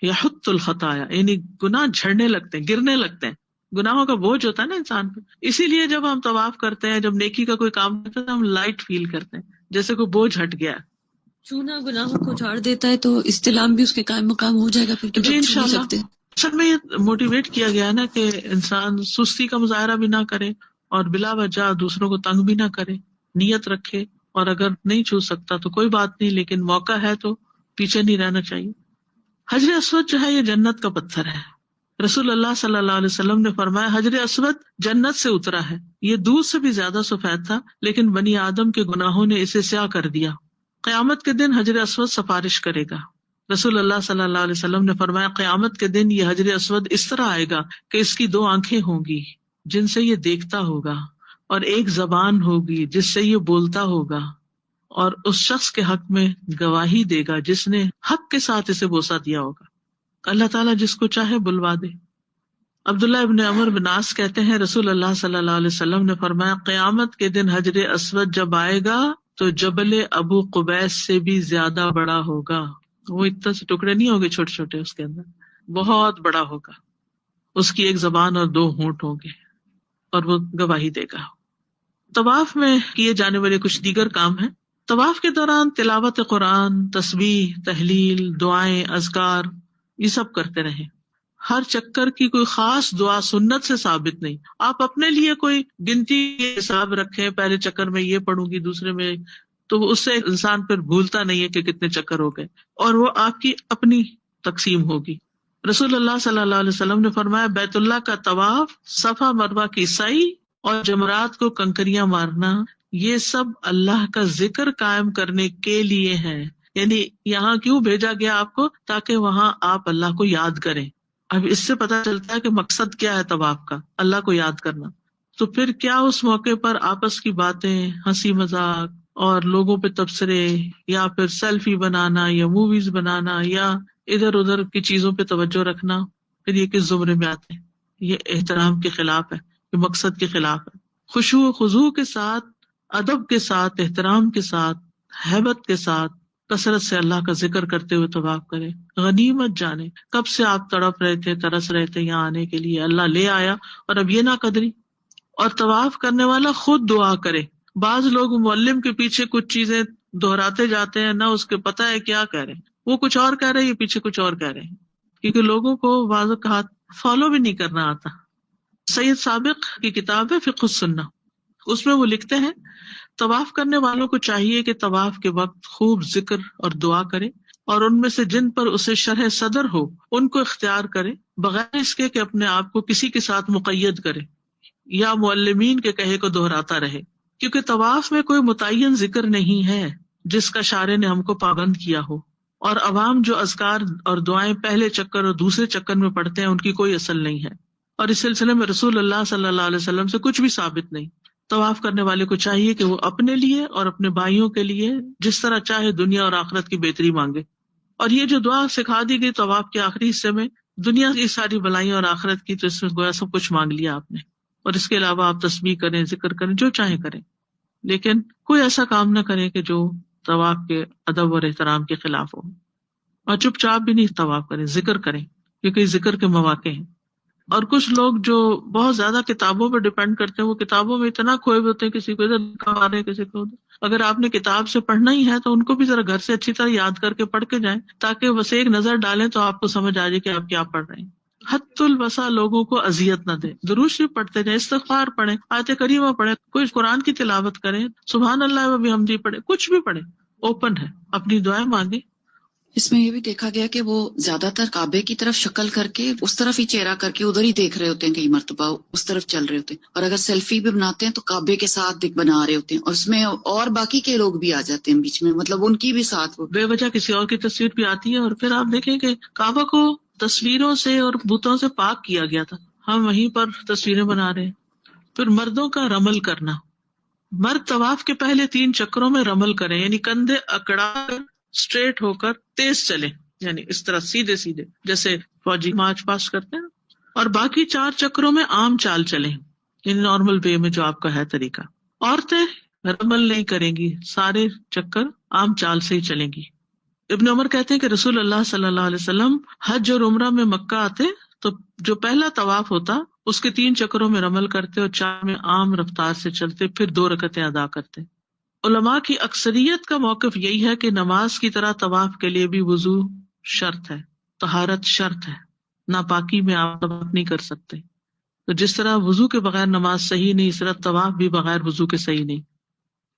Speaker 1: یحط الخطایا، یعنی گناہ جھڑنے لگتے ہیں، گرنے لگتے ہیں، گناہوں کا بوجھ ہوتا ہے نا انسان پہ۔ اسی لیے جب ہم طواف کرتے ہیں، جب نیکی کا کوئی کام کرتے ہیں تو ہم لائٹ فیل کرتے ہیں، جیسے کوئی بوجھ ہٹ گیا ہے۔
Speaker 3: چھونا گناہوں کو جھاڑ دیتا ہے تو استلام بھی اس کے قائم مقام ہو جائے گا پھر،
Speaker 1: جی
Speaker 3: چھو نہیں
Speaker 1: انشاءاللہ۔
Speaker 3: سکتے۔
Speaker 1: اصل میں یہ موٹیویٹ کیا گیا ہے نا کہ انسان سستی کا مظاہرہ بھی نہ کرے اور بلا وجہ دوسروں کو تنگ بھی نہ کرے، نیت رکھے، اور اگر نہیں چھو سکتا تو کوئی بات نہیں، لیکن موقع ہے تو پیچھے نہیں رہنا چاہیے۔ حجر اسود جو ہے یہ جنت کا پتھر ہے۔ رسول اللہ صلی اللہ علیہ وسلم نے فرمایا حجر اسود جنت سے اترا ہے، یہ دودھ سے بھی زیادہ سفید تھا، لیکن بنی آدم کے گناہوں نے اسے سیاہ کر دیا۔ قیامت کے دن حجر اسود سفارش کرے گا۔ رسول اللہ صلی اللہ علیہ وسلم نے فرمایا قیامت کے دن یہ حجر اسود اس طرح آئے گا کہ اس کی 2 آنکھیں ہوں گی جن سے یہ دیکھتا ہوگا، اور ایک زبان ہوگی جس سے یہ بولتا ہوگا، اور اس شخص کے حق میں گواہی دے گا جس نے حق کے ساتھ اسے بوسہ دیا ہوگا۔ اللہ تعالیٰ جس کو چاہے بلوا دے۔ عبداللہ ابن عمر بن عاص کہتے ہیں رسول اللہ صلی اللہ علیہ وسلم نے فرمایا قیامت کے دن حجر اسود جب آئے گا تو جبل ابو قبیس سے بھی زیادہ بڑا ہوگا۔ وہ اتنے سے ٹکڑے نہیں ہوگے چھوٹے چھوٹے، اس کے اندر بہت بڑا ہوگا، اس کی ایک زبان اور 2 ہونٹ ہوں گے، اور وہ گواہی دے گا۔ طواف میں کیے جانے والے کچھ دیگر کام ہیں۔ طواف کے دوران تلاوت قرآن، تسبیح، تحلیل، دعائیں، اذکار، یہ سب کرتے رہیں۔ ہر چکر کی کوئی خاص دعا سنت سے ثابت نہیں۔ آپ اپنے لیے کوئی گنتی کے حساب رکھیں، پہلے چکر میں یہ پڑھوں گی، دوسرے میں، تو اس سے انسان پھر بھولتا نہیں ہے کہ کتنے چکر ہو گئے، اور وہ آپ کی اپنی تقسیم ہوگی۔ رسول اللہ صلی اللہ علیہ وسلم نے فرمایا بیت اللہ کا طواف، صفا مروہ کی سعی، اور جمرات کو کنکریاں مارنا، یہ سب اللہ کا ذکر قائم کرنے کے لیے ہے۔ یعنی یہاں کیوں بھیجا گیا آپ کو؟ تاکہ وہاں آپ اللہ کو یاد کریں۔ اب اس سے پتہ چلتا ہے کہ مقصد کیا ہے طواف کا، اللہ کو یاد کرنا۔ تو پھر کیا اس موقع پر آپس کی باتیں، ہنسی مذاق اور لوگوں پہ تبصرے، یا پھر سیلفی بنانا، یا موویز بنانا، یا ادھر ادھر کی چیزوں پہ توجہ رکھنا، پھر یہ کس زمرے میں آتے ہیں؟ یہ احترام کے خلاف ہے، یہ مقصد کے خلاف ہے۔ خشوع و خضوع کے ساتھ، ادب کے ساتھ، احترام کے ساتھ، ہیبت کے ساتھ کثرت سے اللہ کا ذکر کرتے ہوئے طواف کرے۔ غنیمت جانے کب سے آپ تڑپ رہے تھے، ترس رہے تھے یہاں آنے کے لیے، اللہ لے آیا، اور اب یہ نہ قدری۔ اور طواف کرنے والا خود دعا کرے۔ بعض لوگ معلم کے پیچھے کچھ چیزیں دہراتے جاتے ہیں، نہ اس کے پتہ ہے کیا کہہ رہے ہیں، وہ کچھ اور کہہ رہے ہیں، یہ پیچھے کچھ اور کہہ رہے ہیں، کیونکہ لوگوں کو واضح کہا فالو بھی نہیں کرنا آتا۔ سید سابق کی کتاب ہے فقہ السنہ، اس میں وہ لکھتے ہیں طواف کرنے والوں کو چاہیے کہ طواف کے وقت خوب ذکر اور دعا کرے، اور ان میں سے جن پر اسے شرح صدر ہو ان کو اختیار کرے، بغیر اس کے کہ اپنے آپ کو کسی کے ساتھ مقید کرے یا معلمین کے کہے کو دہراتا رہے، کیونکہ طواف میں کوئی متعین ذکر نہیں ہے جس کا شارع نے ہم کو پابند کیا ہو، اور عوام جو اذکار اور دعائیں پہلے چکر اور دوسرے چکر میں پڑھتے ہیں ان کی کوئی اصل نہیں ہے، اور اس سلسلے میں رسول اللہ صلی اللہ علیہ وسلم سے کچھ بھی ثابت نہیں۔ طواف کرنے والے کو چاہیے کہ وہ اپنے لیے اور اپنے بھائیوں کے لیے جس طرح چاہے دنیا اور آخرت کی بہتری مانگے، اور یہ جو دعا سکھا دی گئی طواف کے آخری حصے میں، دنیا کی ساری بلائیوں اور آخرت کی، تو اس میں گویا سب کچھ مانگ لیا آپ نے۔ اور اس کے علاوہ آپ تسبیح کریں، ذکر کریں، جو چاہیں کریں، لیکن کوئی ایسا کام نہ کریں کہ جو طواف کے ادب اور احترام کے خلاف ہو، اور چپ چاپ بھی نہیں طواف کریں، ذکر کریں، کیونکہ ذکر کے مواقع ہیں۔ اور کچھ لوگ جو بہت زیادہ کتابوں پہ ڈیپینڈ کرتے ہیں، وہ کتابوں میں اتنا کھوئے ہوتے ہیں، کسی کو ادھر لکھوا رہے ہیں، کسی کو ادھر۔ اگر آپ نے کتاب سے پڑھنا ہی ہے تو ان کو بھی ذرا گھر سے اچھی طرح یاد کر کے پڑھ کے جائیں، تاکہ بس ایک نظر ڈالیں تو آپ کو سمجھ آ جائے کہ آپ کیا پڑھ رہے ہیں۔ حد الوسع لوگوں کو اذیت نہ دیں، درود شریف پڑھتے جائیں، استغفار پڑھیں، آیت کریمہ پڑھیں، کوئی قرآن کی تلاوت کریں، سبحان اللہ و بحمدہ پڑھیں، کچھ بھی پڑھیں، اوپن ہے، اپنی دعائیں مانگیں۔
Speaker 3: اس میں یہ بھی دیکھا گیا کہ وہ زیادہ تر کعبے کی طرف شکل کر کے اس طرف ہی چہرہ کر کے ادھر ہی دیکھ رہے ہوتے ہیں، کئی مرتبہ اس طرف چل رہے ہوتے ہیں، اور اگر سیلفی بھی بناتے ہیں تو کعبے کے ساتھ بنا رہے ہوتے ہیں، اور اس میں اور باقی کے لوگ بھی آ جاتے ہیں بیچ میں، مطلب ان کی بھی ساتھ وہ
Speaker 1: بے وجہ کسی اور کی تصویر بھی آتی ہے۔ اور پھر آپ دیکھیں کہ کعبہ کو تصویروں سے اور بتوں سے پاک کیا گیا تھا، ہم وہیں پر تصویریں بنا رہے ہیں۔ پھر مردوں کا رمل کرنا، مرد طواف کے پہلے 3 چکروں میں رمل کریں، یعنی کندھے اکڑا کر اسٹریٹ ہو کر تیز چلیں، یعنی اس طرح سیدھے سیدھے جیسے فوجی مارچ پاس کرتے ہیں. اور باقی 4 چکروں میں عام چال چلیں، یعنی نارمل وے میں جو آپ کا ہے طریقہ. عورتیں رمل نہیں کریں گی، سارے چکر عام چال سے ہی چلیں گی. ابن عمر کہتے ہیں کہ رسول اللہ صلی اللہ علیہ وسلم حج اور عمرہ میں مکہ آتے تو جو پہلا طواف ہوتا اس کے 3 چکروں میں رمل کرتے اور 4 میں عام رفتار سے چلتے، پھر 2 رکعتیں ادا کرتے. علماء کی اکثریت کا موقف یہی ہے کہ نماز کی طرح طواف کے لیے بھی وضو شرط ہے، طہارت شرط ہے، ناپاکی میں آپ طواف نہیں کر سکتے. تو جس طرح وضو کے بغیر نماز صحیح نہیں، اس طرح طواف بھی بغیر وضو کے صحیح نہیں.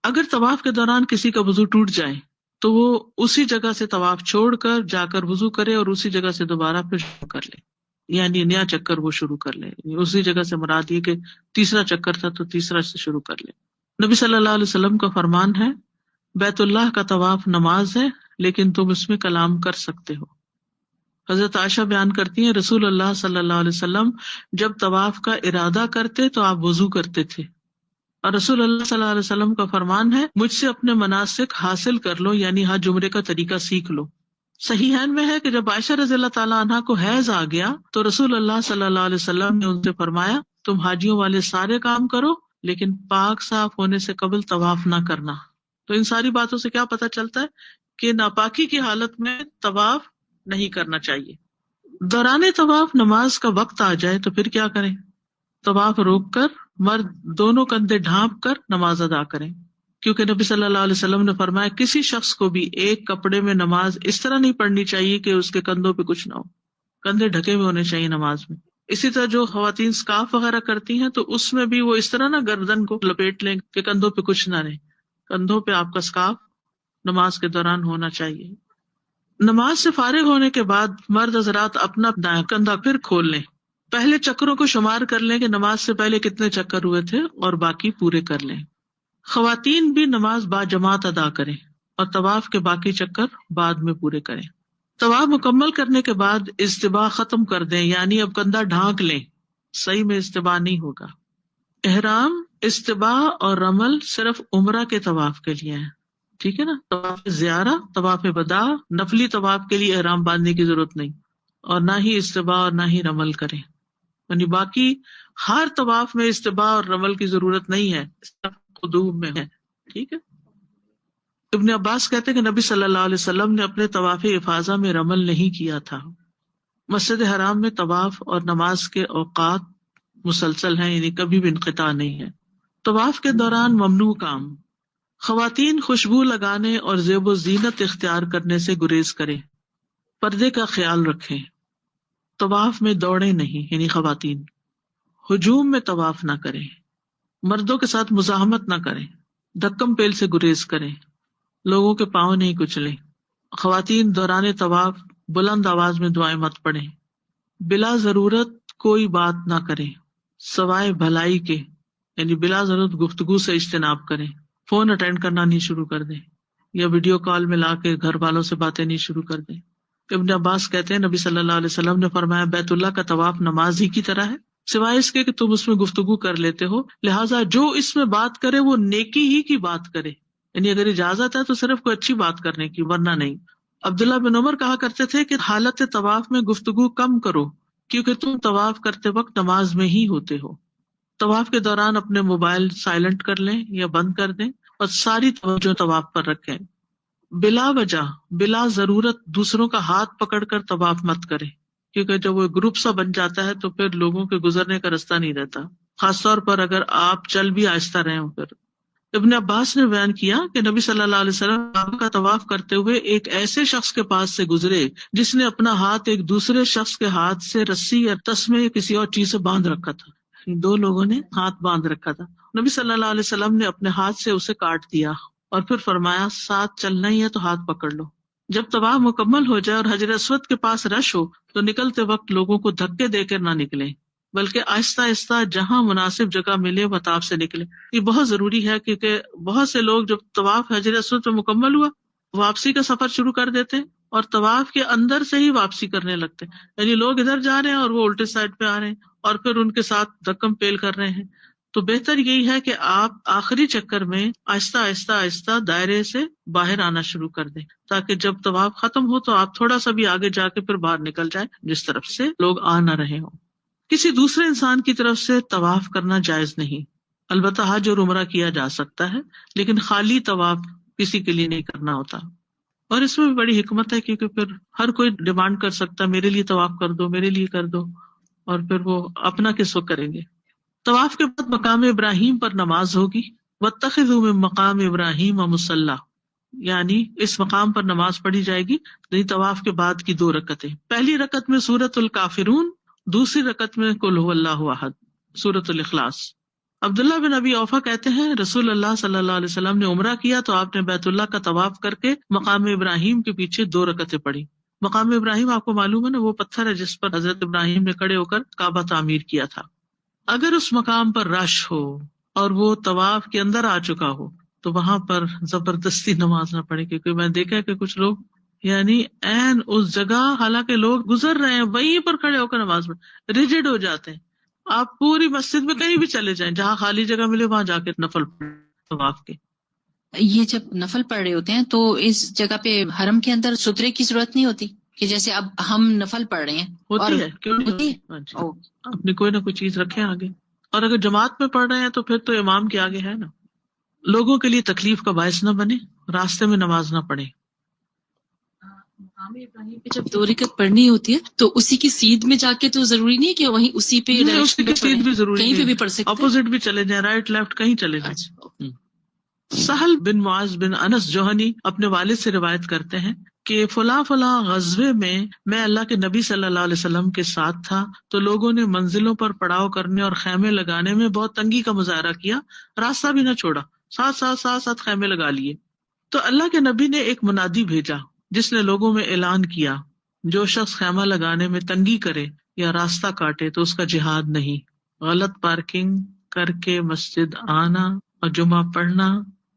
Speaker 1: اگر طواف کے دوران کسی کا وضو ٹوٹ جائے تو وہ اسی جگہ سے طواف چھوڑ کر جا کر وضو کرے اور اسی جگہ سے دوبارہ پھر شروع کر لے، یعنی نیا چکر وہ شروع کر لے. اسی جگہ سے مراد یہ کہ تیسرا چکر تھا تو تیسرا سے شروع کر لے. نبی صلی اللہ علیہ وسلم کا فرمان ہے، بیت اللہ کا طواف نماز ہے لیکن تم اس میں کلام کر سکتے ہو. حضرت عائشہ بیان کرتی ہیں رسول اللہ صلی اللہ علیہ وسلم جب طواف کا ارادہ کرتے تو آپ وضو کرتے تھے. اور رسول اللہ صلی اللہ علیہ وسلم کا فرمان ہے، مجھ سے اپنے مناسک حاصل کر لو، یعنی حج عمرے کا طریقہ سیکھ لو. صحیحین میں ہے کہ جب عائشہ رضی اللہ تعالیٰ عنہا کو حیض آ گیا تو رسول اللہ صلی اللہ علیہ وسلم نے ان سے فرمایا تم حاجیوں والے سارے کام کرو لیکن پاک صاف ہونے سے قبل طواف نہ کرنا. تو ان ساری باتوں سے کیا پتہ چلتا ہے کہ ناپاکی کی حالت میں طواف نہیں کرنا چاہیے. دوران طواف نماز کا وقت آ جائے تو پھر کیا کریں؟ طواف روک کر مرد دونوں کندھے ڈھانپ کر نماز ادا کریں، کیونکہ نبی صلی اللہ علیہ وسلم نے فرمایا کسی شخص کو بھی ایک کپڑے میں نماز اس طرح نہیں پڑھنی چاہیے کہ اس کے کندھوں پہ کچھ نہ ہو، کندھے ڈھکے ہوئے ہونے چاہیے نماز میں. اسی طرح جو خواتین سکارف وغیرہ کرتی ہیں تو اس میں بھی وہ اس طرح نہ گردن کو لپیٹ لیں کہ کندھوں پہ کچھ نہ رہے. کندھوں پہ آپ کا سکارف نماز کے دوران ہونا چاہیے. نماز سے فارغ ہونے کے بعد مرد حضرات اپنا دائیں کندھا پھر کھول لیں. پہلے چکروں کو شمار کر لیں کہ نماز سے پہلے کتنے چکر ہوئے تھے اور باقی پورے کر لیں. خواتین بھی نماز با جماعت ادا کریں اور طواف کے باقی چکر بعد میں پورے کریں. طواف مکمل کرنے کے بعد اجتباء ختم کر دیں، یعنی اب کندھا ڈھانک لیں. صحیح میں اجتباء نہیں ہوگا. احرام، اجتباء اور رمل صرف عمرہ کے طواف کے لیے ہے، ٹھیک ہے نا. طواف زیارہ، طواف وداع، نفلی طواف کے لیے احرام باندھنے کی ضرورت نہیں، اور نہ ہی اجتباء اور نہ ہی رمل کریں. یعنی باقی ہر طواف میں اجتباء اور رمل کی ضرورت نہیں ہے، قدوم میں ہے، ٹھیک ہے. ابن عباس کہتے ہیں کہ نبی صلی اللہ علیہ وسلم نے اپنے طواف افاضہ میں رمل نہیں کیا تھا. مسجد حرام میں طواف اور نماز کے اوقات مسلسل ہیں، یعنی کبھی بھی انقطاع نہیں ہے. طواف کے دوران ممنوع کام، خواتین خوشبو لگانے اور زیب و زینت اختیار کرنے سے گریز کریں، پردے کا خیال رکھیں. طواف میں دوڑیں نہیں، یعنی خواتین ہجوم میں طواف نہ کریں، مردوں کے ساتھ مزاحمت نہ کریں، دھکم پیل سے گریز کریں، لوگوں کے پاؤں نہیں کچلیں. خواتین دوران طواف بلند آواز میں دعائیں مت پڑھیں. بلا ضرورت کوئی بات نہ کریں سوائے بھلائی کے، یعنی بلا ضرورت گفتگو سے اجتناب کریں. فون اٹینڈ کرنا نہیں شروع کر دیں یا ویڈیو کال میں لا کے گھر والوں سے باتیں نہیں شروع کر دیں. ابن عباس کہتے ہیں نبی صلی اللہ علیہ وسلم نے فرمایا بیت اللہ کا طواف نماز ہی کی طرح ہے، سوائے اس کے کہ تم اس میں گفتگو کر لیتے ہو، لہٰذا جو اس میں بات کرے وہ نیکی ہی کی بات کرے. یعنی اگر اجازت ہے تو صرف کوئی اچھی بات کرنے کی، ورنہ نہیں. عبداللہ بن عمر کہا کرتے تھے کہ حالت طواف میں گفتگو کم کرو کیونکہ تم طواف کرتے وقت نماز میں ہی ہوتے ہو. طواف کے دوران اپنے موبائل سائلنٹ کر لیں یا بند کر دیں اور ساری توجہ طواف پر رکھیں. بلا وجہ، بلا ضرورت دوسروں کا ہاتھ پکڑ کر طواف مت کریں، کیونکہ جب وہ گروپ سا بن جاتا ہے تو پھر لوگوں کے گزرنے کا راستہ نہیں رہتا، خاص طور پر اگر آپ چل بھی آہستہ رہے ہوں. پھر ابن عباس نے بیان کیا کہ نبی صلی اللہ علیہ وسلم کعبہ کا طواف کرتے ہوئے ایک ایسے شخص کے پاس سے گزرے جس نے اپنا ہاتھ ایک دوسرے شخص کے ہاتھ سے رسی یا تسمے یا کسی اور چیز سے باندھ رکھا تھا. 2 لوگوں نے ہاتھ باندھ رکھا تھا. نبی صلی اللہ علیہ وسلم نے اپنے ہاتھ سے اسے کاٹ دیا اور پھر فرمایا ساتھ چلنا ہی ہے تو ہاتھ پکڑ لو. جب طواف مکمل ہو جائے اور حجر اسود کے پاس رش ہو تو نکلتے وقت لوگوں کو دھکے دے کر نہ نکلیں، بلکہ آہستہ آہستہ جہاں مناسب جگہ ملے وہ طواف سے نکلے. یہ بہت ضروری ہے کیونکہ بہت سے لوگ جب طواف حجر اسود پہ مکمل ہوا واپسی کا سفر شروع کر دیتے اور طواف کے اندر سے ہی واپسی کرنے لگتے. یعنی لوگ ادھر جا رہے ہیں اور وہ الٹے سائڈ پہ آ رہے ہیں اور پھر ان کے ساتھ دھکم پیل کر رہے ہیں. تو بہتر یہی ہے کہ آپ آخری چکر میں آہستہ آہستہ آہستہ دائرے سے باہر آنا شروع کر دیں، تاکہ جب طواف ختم ہو تو آپ تھوڑا سا بھی آگے جا کے پھر باہر نکل جائیں جس طرف سے لوگ آ نہ رہے ہوں۔ کسی دوسرے انسان کی طرف سے طواف کرنا جائز نہیں، البتہ حج اور عمرہ کیا جا سکتا ہے، لیکن خالی طواف کسی کے لیے نہیں کرنا ہوتا۔ اور اس میں بھی بڑی حکمت ہے، کیونکہ پھر ہر کوئی ڈیمانڈ کر سکتا ہے میرے لیے طواف کر دو، میرے لیے کر دو، اور پھر وہ اپنا کس وقت کریں گے۔ طواف کے بعد مقام ابراہیم پر نماز ہوگی، واتخذوا من مقام ابراہیم مصلی، یعنی اس مقام پر نماز پڑھی جائے گی، یعنی طواف کے بعد کی 2 رکعتیں، پہلی رکعت میں سورۃ الکافرون، دوسری رکعت میں قل هو اللہ احد، سورۃ الاخلاص۔ عبداللہ بن ابی اوفا کہتے ہیں رسول اللہ صلی اللہ علیہ وسلم نے عمرہ کیا تو آپ نے بیت اللہ کا طواف کر کے مقام ابراہیم کے پیچھے 2 رکعتیں پڑھی۔ مقام ابراہیم آپ کو معلوم ہے نا، وہ پتھر ہے جس پر حضرت ابراہیم نے کھڑے ہو کر کعبہ تعمیر کیا تھا۔ اگر اس مقام پر رش ہو اور وہ طواف کے اندر آ چکا ہو تو وہاں پر زبردستی نماز نہ پڑھے، کیونکہ میں دیکھا کہ کچھ لوگ یعنی عین اس جگہ، حالانکہ لوگ گزر رہے ہیں، وہیں پر کھڑے ہو کر نماز پڑھ ریجڈ ہو جاتے ہیں۔ آپ پوری مسجد میں کہیں بھی چلے جائیں، جہاں خالی جگہ ملے وہاں جا کے نفل پڑھیں طواف کے۔
Speaker 4: یہ جب نفل پڑھ رہے ہوتے ہیں تو اس جگہ پہ حرم کے اندر سترے کی ضرورت نہیں ہوتی کہ جیسے اب ہم نفل پڑھ رہے ہیں
Speaker 1: ہوتی ہے، کیوں نہیں
Speaker 4: ہوتی ہے؟
Speaker 1: ہاں جی، اپنی کوئی نہ کوئی چیز رکھیں آگے، اور اگر جماعت میں پڑھ رہے ہیں تو پھر تو امام کے آگے ہے نا۔ لوگوں کے لیے تکلیف کا باعث نہ بنے، راستے میں نماز نہ پڑھیں۔
Speaker 5: مقام ابراہیم پہ جب 2 رکعت پڑھنی ہوتی ہے تو اسی کی سیدھ میں جا کے تو ضروری نہیں ہے کہ وہیں اسی پہ
Speaker 1: نہیں، اسی
Speaker 5: direction
Speaker 1: کی
Speaker 5: پہ
Speaker 1: سیدھ بھی
Speaker 5: پڑھیں،
Speaker 1: ضروری
Speaker 5: کہیں پہ
Speaker 1: نہیں،
Speaker 5: بھی پڑھ سکتے ہیں۔
Speaker 1: اپوزٹ بھی چلے جائیں، رائٹ لیفٹ کہیں چلے جائیں۔
Speaker 5: اچھا،
Speaker 1: سہل بن معاذ بن انس جوہنی اپنے والد سے روایت کرتے ہیں کہ فلاں فلاں غزوے میں اللہ کے نبی صلی اللہ علیہ وسلم کے ساتھ تھا تو لوگوں نے منزلوں پر پڑاؤ کرنے اور خیمے لگانے میں بہت تنگی کا مظاہرہ کیا، راستہ بھی نہ چھوڑا، ساتھ خیمے لگا لیے۔ تو اللہ کے نبی نے ایک منادی بھیجا جس نے لوگوں میں اعلان کیا، جو شخص خیمہ لگانے میں تنگی کرے یا راستہ کاٹے تو اس کا جہاد نہیں۔ غلط پارکنگ کر کے مسجد آنا اور جمعہ پڑھنا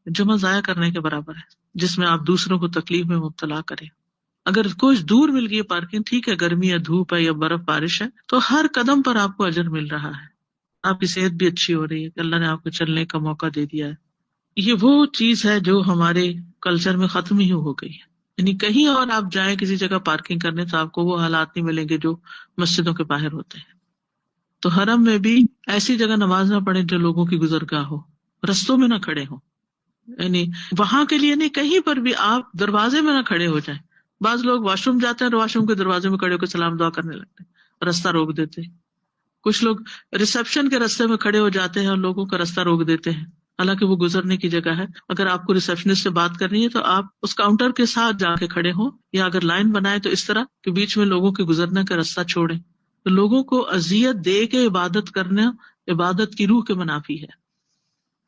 Speaker 1: جمعہ ضائع کرنے کے برابر ہے، جس میں آپ دوسروں کو تکلیف میں مبتلا کریں۔ اگر کچھ دور مل گئی پارکنگ، ٹھیک ہے، گرمی ہے، دھوپ ہے یا برف بارش ہے، تو ہر قدم پر آپ کو اجر مل رہا ہے، آپ کی صحت بھی اچھی ہو رہی ہے کہ اللہ نے آپ کو چلنے کا موقع دے دیا ہے۔ یہ وہ چیز ہے جو ہمارے کلچر میں ختم ہی ہو گئی ہے، یعنی کہیں اور آپ جائیں کسی جگہ پارکنگ کرنے تو آپ کو وہ حالات نہیں ملیں گے جو مسجدوں کے باہر ہوتے ہیں۔ تو حرم میں بھی ایسی جگہ نماز نہ پڑھیں جو لوگوں کی گزرگاہ ہو، رستوں میں نہ کھڑے ہوں، یعنی وہاں کے لیے نہیں، کہیں پر بھی آپ دروازے میں نہ کھڑے ہو جائیں۔ بعض لوگ واش روم جاتے ہیں، واش روم کے دروازے میں کھڑے ہو کے سلام دعا کرنے لگتے ہیں، رستہ روک دیتے ہیں۔ کچھ لوگ ریسپشن کے رستے میں کھڑے ہو جاتے ہیں اور لوگوں کا رستہ روک دیتے ہیں، حالانکہ وہ گزرنے کی جگہ ہے۔ اگر آپ کو ریسپشنسٹ سے بات کرنی ہے تو آپ اس کاؤنٹر کے ساتھ جا کے کھڑے ہوں، یا اگر لائن بنائے تو اس طرح کہ بیچ میں لوگوں کے گزرنے کا رستہ چھوڑیں۔ تو لوگوں کو اذیت دے کے عبادت کرنا عبادت کی روح کے منافی ہے۔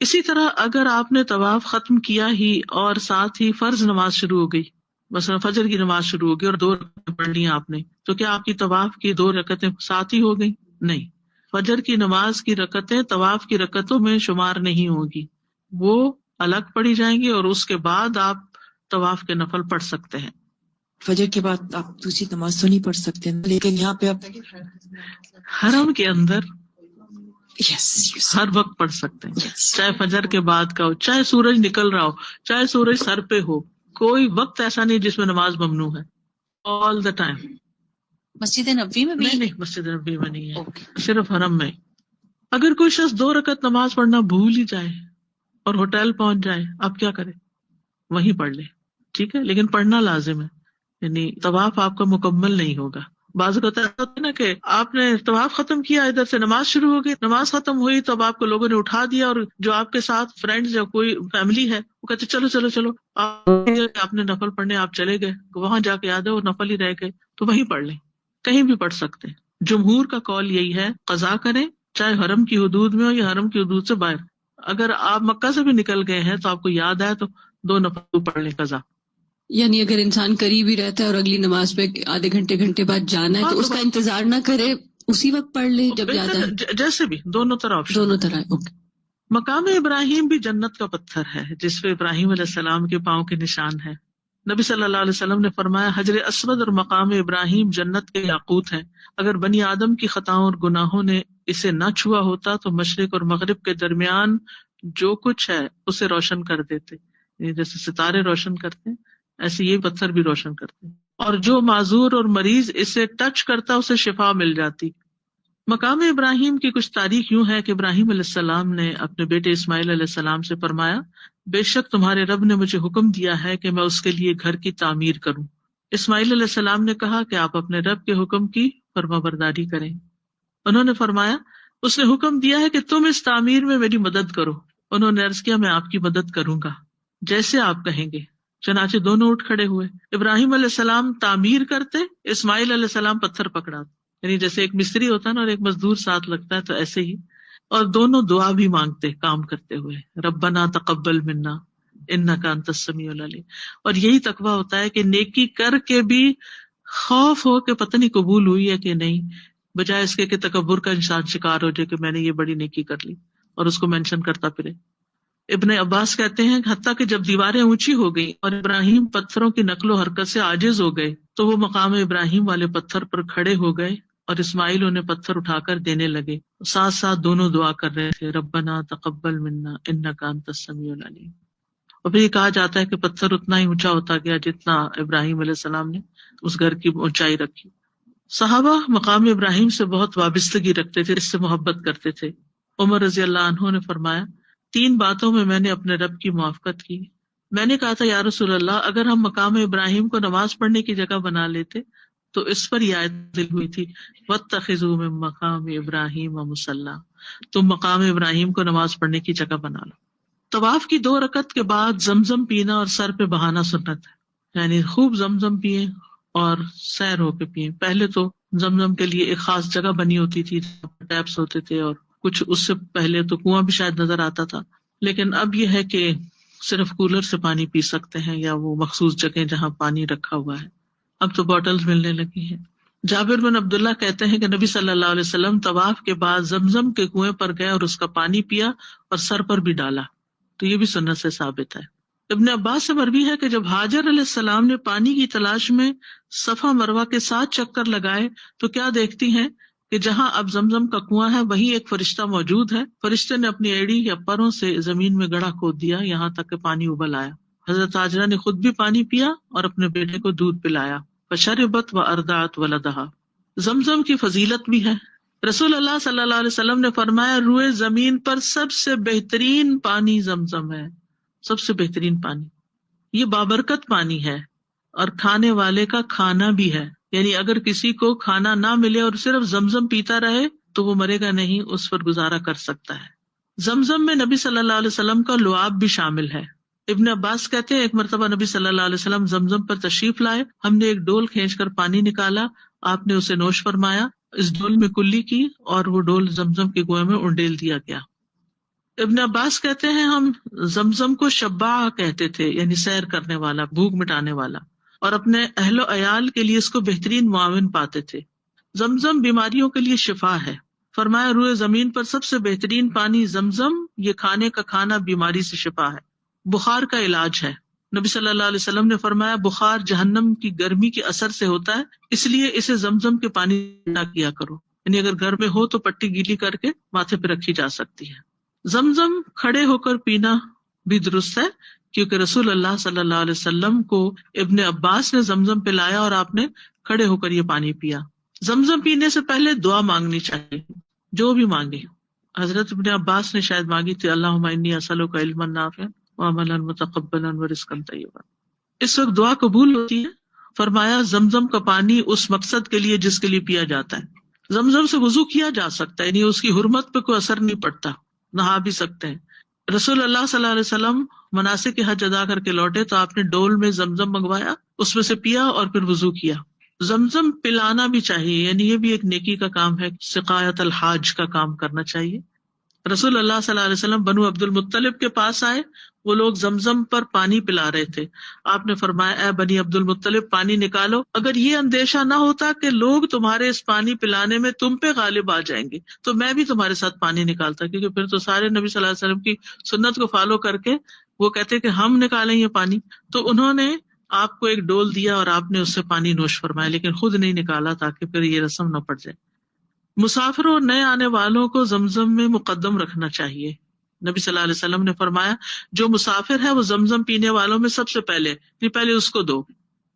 Speaker 1: اسی طرح اگر آپ نے طواف ختم کیا ہی اور ساتھ ہی فرض نماز شروع ہو گئی، مثلا فجر کی نماز شروع ہو گئی اور 2 رکعتیں پڑھ لی آپ نے، تو کیا آپ کی طواف کی 2 رکعتیں ساتھ ہی ہو گئی؟ نہیں، فجر کی نماز کی رکعتیں طواف کی رکعتوں میں شمار نہیں ہوگی، وہ الگ پڑھی جائیں گی، اور اس کے بعد آپ طواف کے نفل پڑھ سکتے ہیں۔
Speaker 6: فجر کے بعد آپ دوسری نماز تو نہیں پڑھ سکتے، لیکن یہاں پہ آپ
Speaker 1: حرم کے اندر
Speaker 6: یس
Speaker 1: ہر وقت پڑھ سکتے ہیں، چاہے فجر کے بعد کا ہو، چاہے سورج نکل رہا ہو، چاہے سورج سر پہ ہو، کوئی وقت ایسا نہیں جس میں نماز ممنوع ہے، آل دا ٹائم۔
Speaker 4: مسجد نبوی میں بھی
Speaker 1: نہیں، مسجد نبی میں نہیں ہے، صرف حرم میں۔ اگر کوئی شخص 2 رکعت نماز پڑھنا بھول ہی جائے اور ہوٹل پہنچ جائے، آپ کیا کریں؟ وہیں پڑھ لیں، ٹھیک ہے، لیکن پڑھنا لازم ہے، یعنی طواف آپ کا مکمل نہیں ہوگا۔ بعض اوقات ایسا ہوتا ہے نا کہ آپ نے طواف ختم کیا، ادھر سے نماز شروع ہو گئی، نماز ختم ہوئی تو اب آپ کو لوگوں نے اٹھا دیا، اور جو آپ کے ساتھ فرینڈز یا کوئی فیملی ہے وہ کہتے چلو آپ نے نفل پڑھنے آپ چلے گئے، وہاں جا کے یاد ہے وہ نفل ہی رہ گئے، تو وہیں پڑھ لیں، کہیں بھی پڑھ سکتے ہیں۔ جمہور کا قول یہی ہے قضا کریں، چاہے حرم کی حدود میں ہو یا حرم کی حدود سے باہر۔ اگر آپ مکہ سے بھی نکل گئے ہیں تو آپ کو یاد آئے تو 2 نفل پڑھ لیں قضا۔
Speaker 5: یعنی اگر انسان قریب ہی رہتا ہے اور اگلی نماز پہ آدھے گھنٹے بعد جانا ہے تو اس کا انتظار نہ کرے، اسی وقت پڑھ لے جب یاد آئے،
Speaker 1: جیسے بھی دونوں طرح آپشن۔
Speaker 5: دونوں طرح۔ اوکے۔
Speaker 1: مقام ابراہیم بھی جنت کا پتھر ہے جس پہ ابراہیم علیہ السلام کے پاؤں کے نشان ہے۔ نبی صلی اللہ علیہ وسلم نے فرمایا حجر اسود اور مقام ابراہیم جنت کے یاقوت ہیں، اگر بنی آدم کی خطاؤں اور گناہوں نے اسے نہ چھوا ہوتا تو مشرق اور مغرب کے درمیان جو کچھ ہے اسے روشن کر دیتے، یعنی جیسے ستارے روشن کرتے ہیں ایسے یہ پتھر بھی روشن کرتے ہیں، اور جو معذور اور مریض اسے ٹچ کرتا اسے شفا مل جاتی۔ مقام ابراہیم کی کچھ تاریخ یوں ہے کہ ابراہیم علیہ السلام نے اپنے بیٹے اسماعیل علیہ السلام سے فرمایا، بے شک تمہارے رب نے مجھے حکم دیا ہے کہ میں اس کے لیے گھر کی تعمیر کروں۔ اسماعیل علیہ السلام نے کہا کہ آپ اپنے رب کے حکم کی فرمانبرداری کریں۔ انہوں نے فرمایا، اس نے حکم دیا ہے کہ تم اس تعمیر میں میری مدد کرو۔ انہوں نے عرض کیا، میں آپ کی مدد کروں گا جیسے آپ کہیں گے۔ چنانچہ دونوں اٹھ کھڑے ہوئے، ابراہیم علیہ السلام تعمیر کرتے، اسماعیل علیہ السلام پتھر پکڑاتے، یعنی جیسے ایک مستری ہوتا ہے نا اور ایک مزدور ساتھ لگتا ہے تو ایسے ہی، اور دونوں دعا بھی مانگتے کام کرتے ہوئے، ربنا تقبل منا انک انت السمیع العلیم۔ اور یہی تقویٰ ہوتا ہے کہ نیکی کر کے بھی خوف ہو کہ پتہ نہیں قبول ہوئی ہے کہ نہیں، بجائے اس کے کہ تکبر کا انسان شکار ہو جائے کہ میں نے یہ بڑی نیکی کر لی اور اس کو مینشن کرتا پھرے۔ ابن عباس کہتے ہیں حتیٰ کہ جب دیواریں اونچی ہو گئی اور ابراہیم پتھروں کی نقل و حرکت سے عاجز ہو گئے تو وہ مقام ابراہیم والے پتھر پر کھڑے ہو گئے اور اسماعیل انہیں پتھر اٹھا کر دینے لگے، ساتھ ساتھ دونوں دعا کر رہے تھے، ربنا تقبل منا انک انت السمیع العلیم۔ اور پھر یہ کہا جاتا ہے کہ پتھر اتنا ہی اونچا ہوتا گیا جتنا ابراہیم علیہ السلام نے اس گھر کی اونچائی رکھی۔ صحابہ مقام ابراہیم سے بہت وابستگی رکھتے تھے، اس سے محبت کرتے تھے۔ عمر رضی اللہ عنہ نے فرمایا، 3 باتوں میں نے اپنے رب کی موافقت کی۔ میں نے کہا تھا، یا رسول اللہ، اگر ہم مقام ابراہیم کو نماز پڑھنے کی جگہ بنا لیتے تو اس پر یہ آیت نازل ہوئی تھی، وَاتَّخِذُوا مِن مَّقَامِ إِبْرَاهِيمَ مُصَلًّى، تم مقام ابراہیم کو نماز پڑھنے کی جگہ بنا لو۔ طواف کی 2 رکعت کے بعد زمزم پینا اور سر پہ بہانا سنت ہے، یعنی خوب زمزم پیئیں اور سیر ہو کے پیئیں۔ پہلے تو زمزم کے لیے ایک خاص جگہ بنی ہوتی تھی، ٹیپس ہوتے تھے، اور کچھ اس سے پہلے تو کنواں بھی شاید نظر آتا تھا، لیکن اب یہ ہے کہ صرف کولر سے پانی پی سکتے ہیں یا وہ مخصوص جگہ جہاں پانی رکھا ہوا ہے۔ اب تو بوٹلز ملنے لگی ہیں۔ جابر بن عبداللہ کہتے ہیں کہ نبی صلی اللہ علیہ وسلم طواف کے بعد زمزم کے کنویں پر گئے اور اس کا پانی پیا اور سر پر بھی ڈالا، تو یہ بھی سنت سے ثابت ہے۔ ابن عباس سے مروی ہے کہ جب ہاجر علیہ السلام نے پانی کی تلاش میں صفا مروہ کے 7 چکر لگائے تو کیا دیکھتی ہیں کہ جہاں اب زمزم کا کنواں ہے وہیں ایک فرشتہ موجود ہے۔ فرشتے نے اپنی ایڑی یا پروں سے زمین میں گڑھا کھود دیا یہاں تک کہ پانی ابل آیا۔ حضرت ہاجرہ نے خود بھی پانی پیا اور اپنے بیٹے کو دودھ پلایا، فشربت وارضعت ولدہا۔ زمزم کی فضیلت بھی ہے۔ رسول اللہ صلی اللہ علیہ وسلم نے فرمایا، روئے زمین پر سب سے بہترین پانی زمزم ہے، سب سے بہترین پانی۔ یہ بابرکت پانی ہے اور کھانے والے کا کھانا بھی ہے، یعنی اگر کسی کو کھانا نہ ملے اور صرف زمزم پیتا رہے تو وہ مرے گا نہیں، اس پر گزارا کر سکتا ہے۔ زمزم میں نبی صلی اللہ علیہ وسلم کا لعاب بھی شامل ہے۔ ابن عباس کہتے ہیں ایک مرتبہ نبی صلی اللہ علیہ وسلم زمزم پر تشریف لائے، ہم نے ایک ڈول کھینچ کر پانی نکالا، آپ نے اسے نوش فرمایا، اس ڈول میں کلی کی اور وہ ڈول زمزم کے کنویں میں انڈیل دیا گیا۔ ابن عباس کہتے ہیں ہم زمزم کو شباع کہتے تھے، یعنی سیر کرنے والا، بھوک مٹانے والا، اور اپنے اہل و عیال کے لیے اس کو بہترین معاون پاتے تھے۔ زمزم بیماریوں کے لیے شفا ہے۔ فرمایا، روئے زمین پر سب سے بہترین پانی زمزم، یہ کھانے کا کھانا بیماری سے شفا ہے، بخار کا علاج ہے۔ نبی صلی اللہ علیہ وسلم نے فرمایا، بخار جہنم کی گرمی کے اثر سے ہوتا ہے، اس لیے اسے زمزم کے پانی نہ کیا کرو، یعنی اگر گھر میں ہو تو پٹی گیلی کر کے ماتھے پہ رکھی جا سکتی ہے۔ زمزم کھڑے ہو کر پینا بھی درست ہے، کیونکہ رسول اللہ صلی اللہ علیہ وسلم کو ابن عباس نے زمزم پلایا اور آپ نے کھڑے ہو کر یہ پانی پیا۔ زمزم پینے سے پہلے دعا مانگنی چاہیے، جو بھی مانگے۔ حضرت ابن عباس نے شاید مانگی تھی، اللہم انی اسألک علما نافعا وعملا متقبلا ورزقا طیبا۔ اس وقت دعا قبول ہوتی ہے۔ فرمایا، زمزم کا پانی اس مقصد کے لیے جس کے لیے پیا جاتا ہے۔ زمزم سے وضو کیا جا سکتا ہے، یعنی اس کی حرمت پہ کوئی اثر نہیں پڑتا، نہا بھی سکتے ہیں۔ رسول اللہ صلی اللہ علیہ وسلم مناسک حج ادا کر کے لوٹے تو آپ نے ڈول میں زمزم منگوایا، اس میں سے پیا اور پھر وضو کیا۔ زمزم پلانا بھی چاہیے، یعنی یہ بھی ایک نیکی کا کام ہے، سقایت الحاج کا کام کرنا چاہیے۔ رسول اللہ صلی اللہ علیہ وسلم بنو عبد المطلب کے پاس آئے، وہ لوگ زمزم پر پانی پلا رہے تھے۔ آپ نے فرمایا، اے بنی عبد المطلب، پانی نکالو، اگر یہ اندیشہ نہ ہوتا کہ لوگ تمہارے اس پانی پلانے میں تم پہ غالب آ جائیں گے تو میں بھی تمہارے ساتھ پانی نکالتا، کیونکہ پھر تو سارے نبی صلی اللہ علیہ وسلم کی سنت کو فالو کر کے وہ کہتے کہ ہم نکالیں یہ پانی۔ تو انہوں نے آپ کو ایک ڈول دیا اور آپ نے اس سے پانی نوش فرمایا، لیکن خود نہیں نکالا تاکہ پھر یہ رسم نہ پڑ جائے۔ مسافروں اور نئے آنے والوں کو زمزم میں مقدم رکھنا چاہیے. نبی صلی اللہ علیہ وسلم نے فرمایا جو مسافر ہے وہ زمزم پینے والوں میں سب سے پہلے اس کو دو.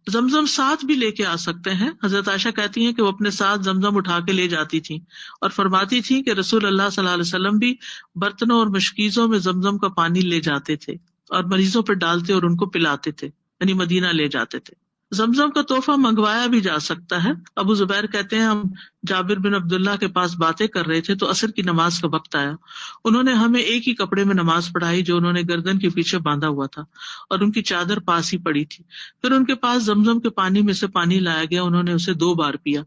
Speaker 1: زمزم ساتھ بھی لے کے آ سکتے ہیں. حضرت عائشہ کہتی ہیں کہ وہ اپنے ساتھ زمزم اٹھا کے لے جاتی تھی اور فرماتی تھی کہ رسول اللہ صلی اللہ علیہ وسلم بھی برتنوں اور مشکیزوں میں زمزم کا پانی لے جاتے تھے اور مریضوں پہ ڈالتے اور ان کو پلاتے تھے، یعنی مدینہ لے جاتے تھے. زمزم کا تحفہ منگوایا بھی جا سکتا ہے. ابو زبیر کہتے ہیں ہم جابر بن عبداللہ کے پاس باتیں کر رہے تھے تو عصر کی نماز کا وقت آیا. انہوں نے ہمیں ایک ہی کپڑے میں نماز پڑھائی جو انہوں نے گردن کے پیچھے باندھا ہوا تھا اور ان کی چادر پاس ہی پڑی تھی. پھر ان کے پاس زمزم کے پانی میں سے پانی لایا گیا، انہوں نے اسے 2 بار پیا.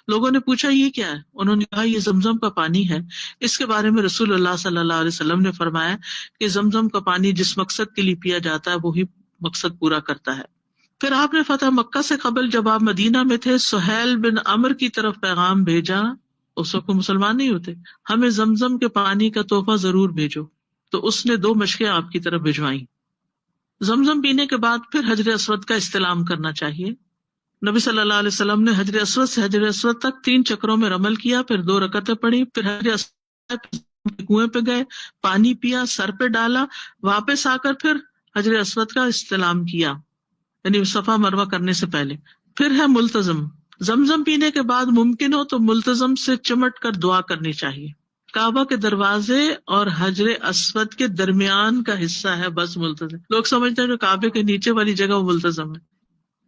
Speaker 1: لوگوں نے پوچھا یہ کیا ہے؟ انہوں نے کہا یہ زمزم کا پانی ہے. اس کے بارے میں رسول اللہ صلی اللہ علیہ وسلم نے فرمایا کہ زمزم کا پانی جس مقصد کے لیے پیا جاتا ہے وہی مقصد پورا کرتا ہے. پھر آپ نے فتح مکہ سے قبل جب آپ مدینہ میں تھے سہیل بن عمر کی طرف پیغام بھیجا، اس وقت مسلمان نہیں ہوتے، ہمیں زمزم کے پانی کا تحفہ ضرور بھیجو. تو اس نے 2 مشقیں آپ کی طرف بھجوائیں. زمزم پینے کے بعد پھر حجر اسود کا استلام کرنا چاہیے. نبی صلی اللہ علیہ وسلم نے حجر اسود سے حجر اسود تک 3 چکروں میں رمل کیا، پھر 2 رکعتیں پڑھی، پھر حجر اسود کنویں پہ گئے، پانی پیا، سر پہ ڈالا، واپس آ کر پھر حجر اسود کا استلام کیا، یعنی صفا مروہ کرنے سے پہلے. پھر ہے ملتزم. زمزم پینے کے بعد ممکن ہو تو ملتزم سے چمٹ کر دعا کرنی چاہیے. کعبہ کے دروازے اور حجر اسود کے درمیان کا حصہ ہے بس ملتزم. لوگ سمجھتے ہیں جو کعبے کے نیچے والی جگہ وہ ملتزم ہے.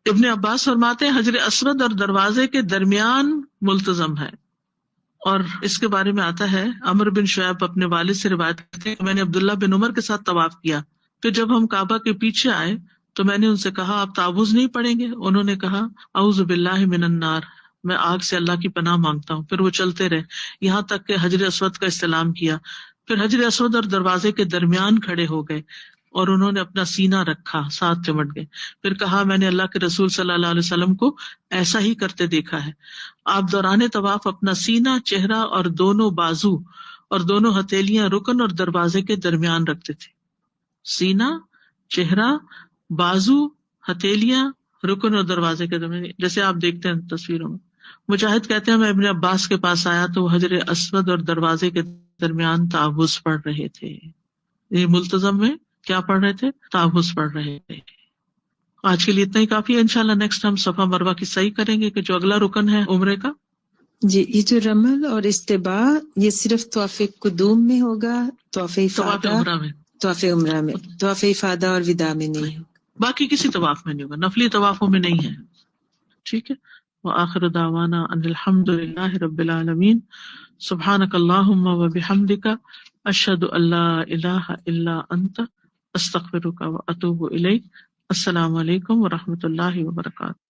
Speaker 1: ابن عباس فرماتے ہیں حجر اسود اور دروازے کے درمیان ملتزم ہے. اور اس کے بارے میں آتا ہے عمر بن شعیب اپنے والد سے روایت کرتے ہیں کہ میں نے عبداللہ بن عمر کے ساتھ طواف کیا. پھر جب ہم کعبہ کے پیچھے آئے تو میں نے ان سے کہا آپ تعوذ نہیں پڑھیں گے؟ انہوں نے کہا اعوذ باللہ من النار، میں آگ سے اللہ کی پناہ مانگتا ہوں. پھر وہ چلتے رہے یہاں تک کہ حجر اسود کا استلام کیا. پھر حجر اسود اور دروازے کے درمیان کھڑے ہو گئے اور انہوں نے اپنا سینہ رکھا، ساتھ چمٹ گئے. پھر کہا میں نے اللہ کے رسول صلی اللہ علیہ وسلم کو ایسا ہی کرتے دیکھا ہے. آپ دوران طواف اپنا سینہ، چہرہ اور دونوں بازو اور دونوں ہتھیلیاں رکن اور دروازے کے درمیان رکھتے تھے. سینہ، چہرہ، بازو، ہتھیلیاں رکن اور دروازے کے درمیان، جیسے آپ دیکھتے ہیں تصویروں میں. مجاہد کہتے ہیں میں ابن عباس کے پاس آیا تو وہ حجر اسود اور دروازے کے درمیان تعوذ پڑھ رہے تھے. یہ ملتزم میں کیا پڑھ رہے تھے؟ تعوذ پڑھ رہے تھے. آج کے لیے اتنا ہی کافی ہے. انشاءاللہ نیکسٹ ہم صفا مروہ کی صحیح کریں گے کہ جو اگلا رکن ہے عمرے کا.
Speaker 6: جی یہ جو رمل اور استباء یہ صرف طواف قدوم میں ہوگا، طواف افادہ
Speaker 1: عمرہ میں،
Speaker 6: طواف عمرہ میں، طواف افادہ اور وداع میں نہیں ہوگا.
Speaker 1: باقی کسی طواف میں نہیں ہوگا، نفلی طوافوں میں نہیں ہے. ٹھیک ہے. وآخر دعوانا ان الحمد للہ رب العالمین. سبحانک اللہم وبحمدک اشہد ان لا الہ الا انت استغفرک واتوب الیک. السلام علیکم ورحمۃ اللہ وبرکاتہ.